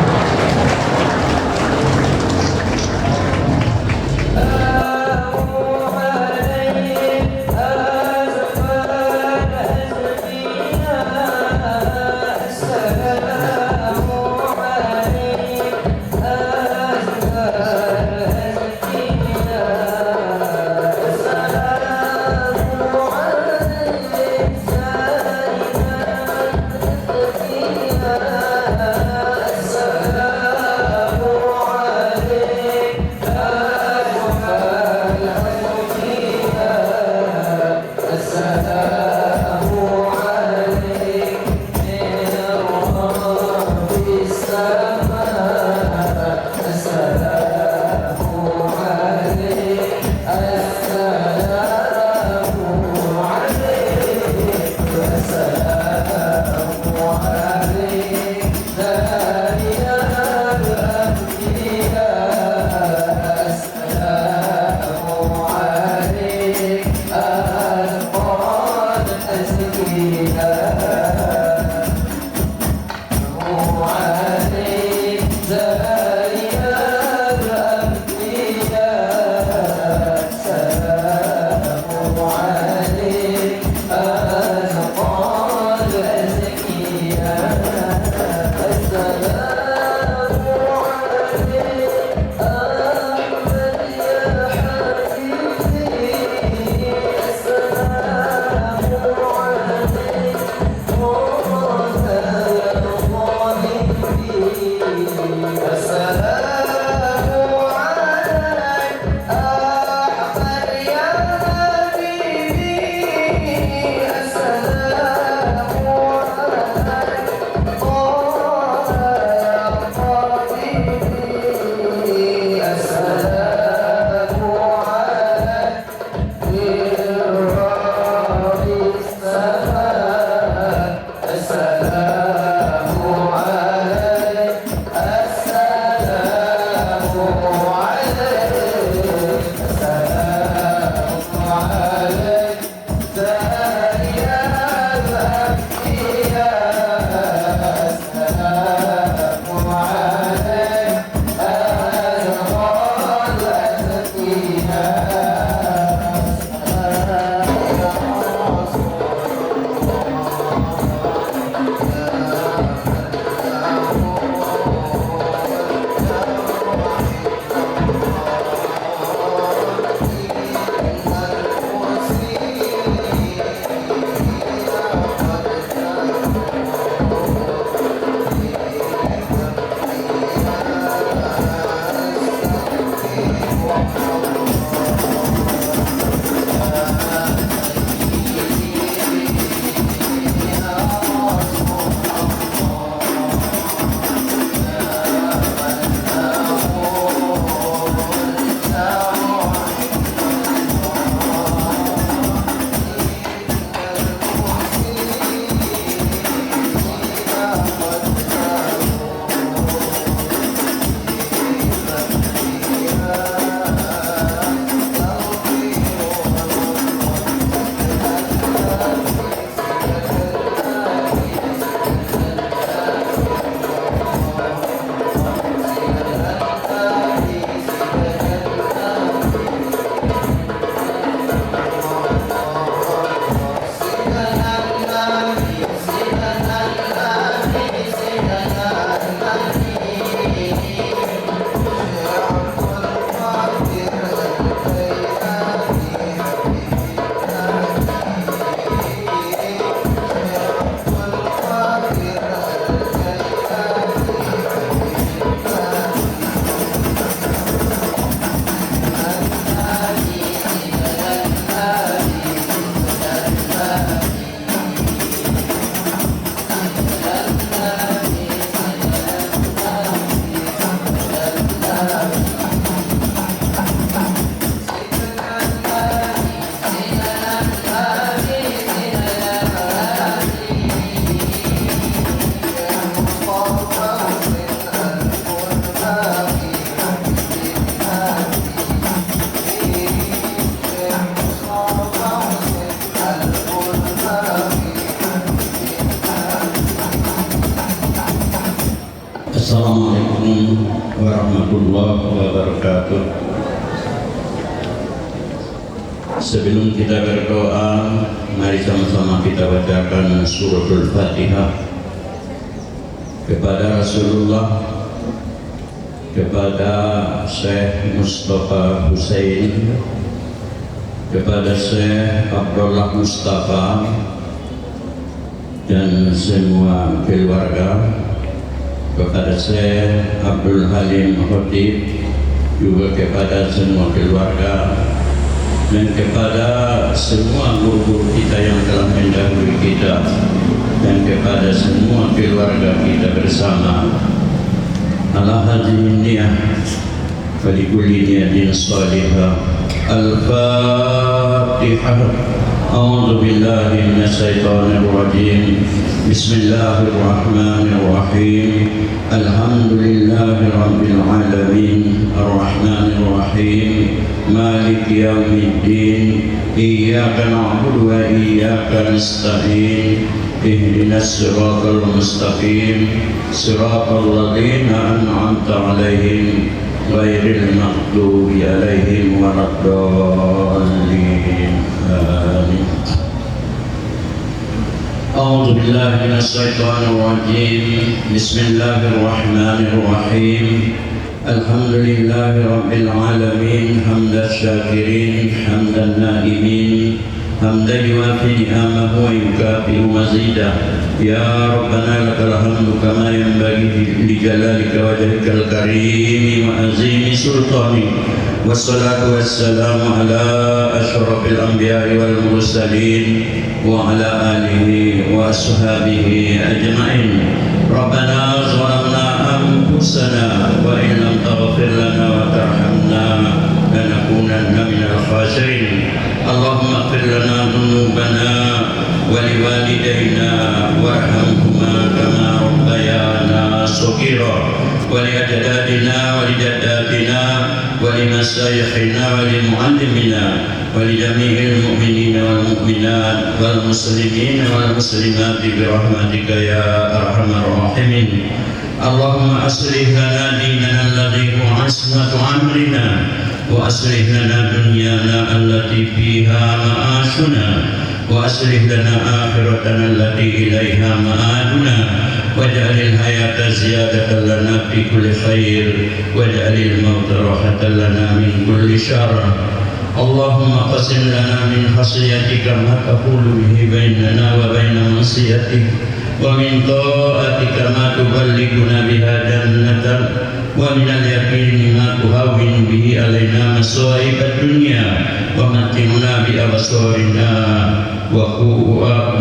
warahmatullahi wabarakatuh. Sebelum kita berdoa, mari sama-sama kita bacakan suratul Fatihah kepada Rasulullah, kepada Syekh Mustafa Hussein, kepada Syekh Abdullah Mustafa dan semua keluarga, kepada Syekh Abdul Halim Khotib, juga kepada semua keluarga, dan kepada semua guru-guru kita yang telah mendahului kita, dan kepada semua keluarga kita bersama. Ala hadhihi niyah wa li kulli niyatin salihah. Al-Fatihah. A'udzu billahi minasy syaithanir rajim. Bismillahirrahmanirrahim. Alhamdulillahi rabbil alamin. Arrahmanir rahim. Maliki yaumiddin. Iyyaka na'budu wa iyyaka nasta'in. Ihdinas siratal mustaqim. Siratal ladzina an'amta 'alaihim ghairil maghdubi 'alaihim waladdallin. Amin. A'udzu billahi minasy syaithanir rajim. Bismillahirrahmanir rahim. Alhamdulillahi rabbil alamin. Hamdan syakirin, hamdan naimin, hamdan yuafi ni'amahu wa yukafi'u mazidah. Ya Rabbana lakal hamdu kama yanbaghi li jalalika wajhikal karim wa azimi sultanik. Wassalatu wassalamu ala asyrafil anbiya'i wal mursalin wa ala alihi wa ashabihi ajma'in. Rabbana zalamna anfusana wa in lam taghfir lana wa tarhamna lanakunanna minal khasirin. Allahumma ighfir lana dhunubana wa liwalidayna warhamhuma kama rabbayana shaghira wa li ajdadina wa li jaddatina wa li masyayikhina wa li muallimina wa li jami'il mu'minina wal mu'minat wal muslimina wal muslimati bi rahmatika ya arhamar rahimin. Allahumma aslih lana dinana alladhi huwa ismatu amrina wa aslih lana dunyana allati fiha ma'ashuna wa aslih lana akhiratana allati ilaiha ma'aduna waj'alil hayata ziyadatan lana fi kulli khair waj'alil mauta rahatan lana min kulli syarr. Allahumma qasim lana min khasyatika ma taqulu bihi bainana wa baina ma'siyatik wa min ta'atika ma tuballighuna biha jannatak wa min al-yaqini ma tuhawwinu bihi alaina masa'ib ad-dunya wa matimna bi absarina wa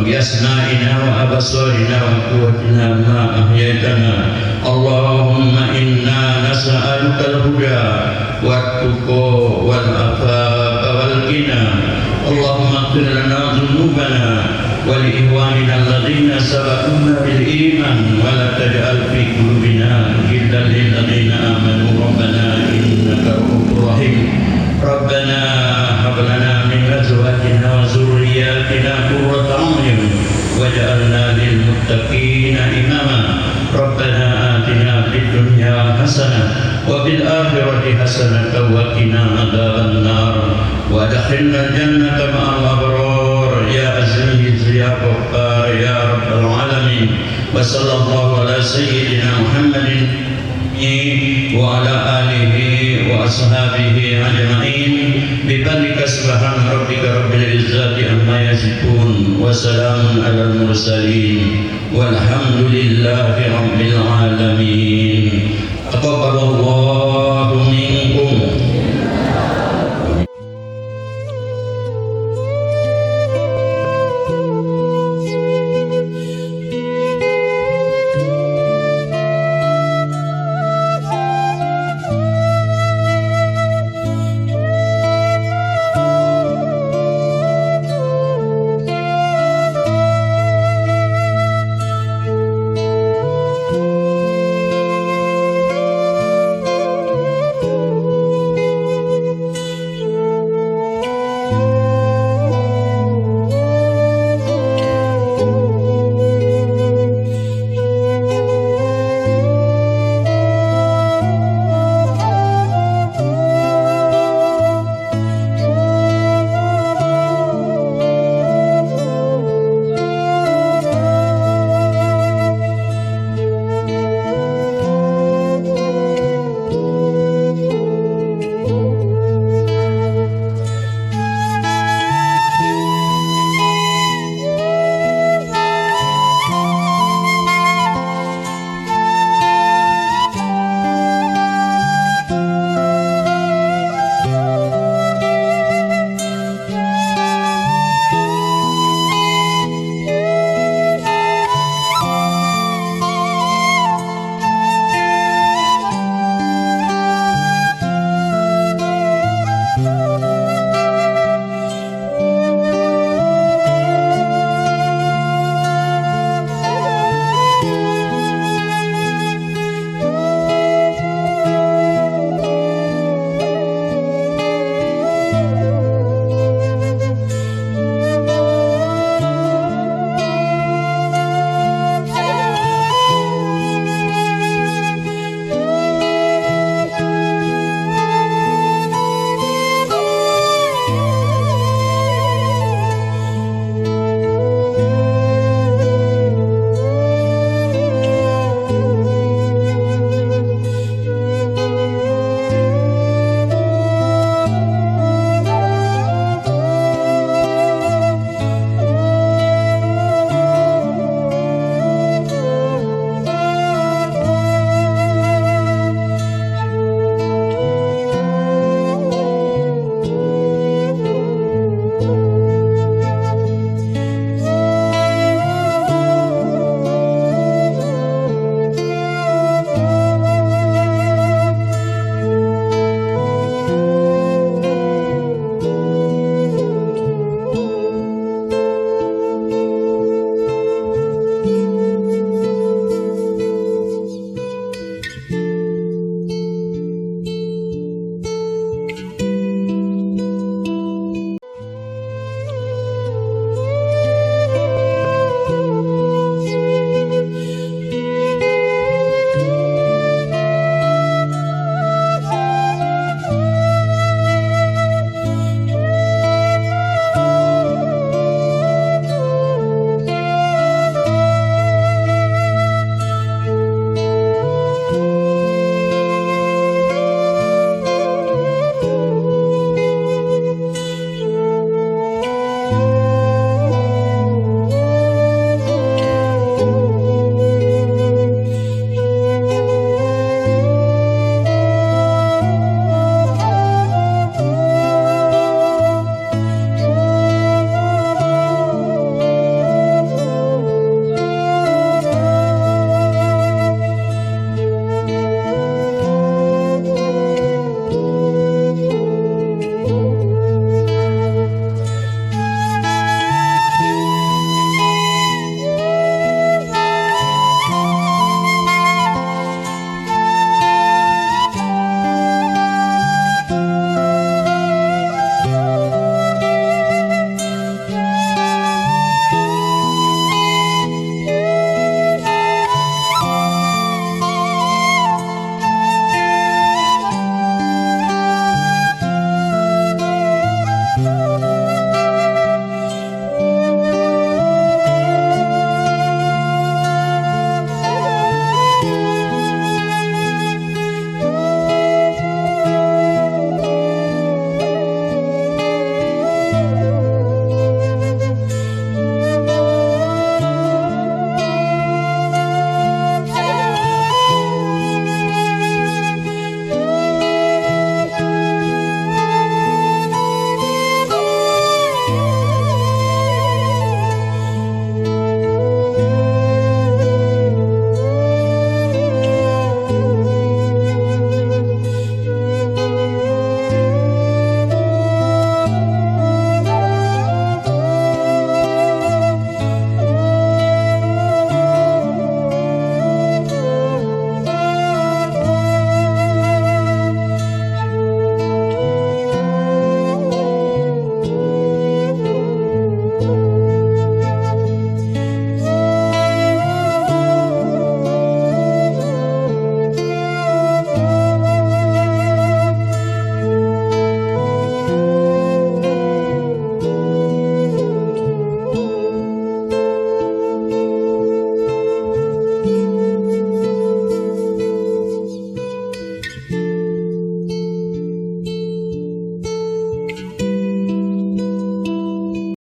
bi asma'ina wa absarina wa quwwatina ma ahyaytana. Allahumma inna nas'aluka al-huda wat-tuqa wal-afafa wal-ghina. Allahumma ighfir lana dhunubana wa li ikhwanina alladhina sabaquna bil iman wa la taj'al fi qulubina ghillan lil ladzina amanu rabbana innaka ra'ufur rahim. Rabbana hab lana min azwajina wa dhurriyyatina qurrata a'yun waj'alna lil muttaqina imama. Rabbana atina fid dunya hasanah wa fil akhirati hasanah wa qina adzaban nar wa adkhilna al-jannata ma'al abrar ya aziz ya ghaffar ya rabbal alamin. Wa sallallahu ala sayyidina Muhammadin wa ala alihi wa ashabihi ajma'in. Bifadlika subhana rabbika rabbil izzati amma yasifun wa salamun alal mursalin walhamdulillahi rabbil alamin. Taqabbalallahu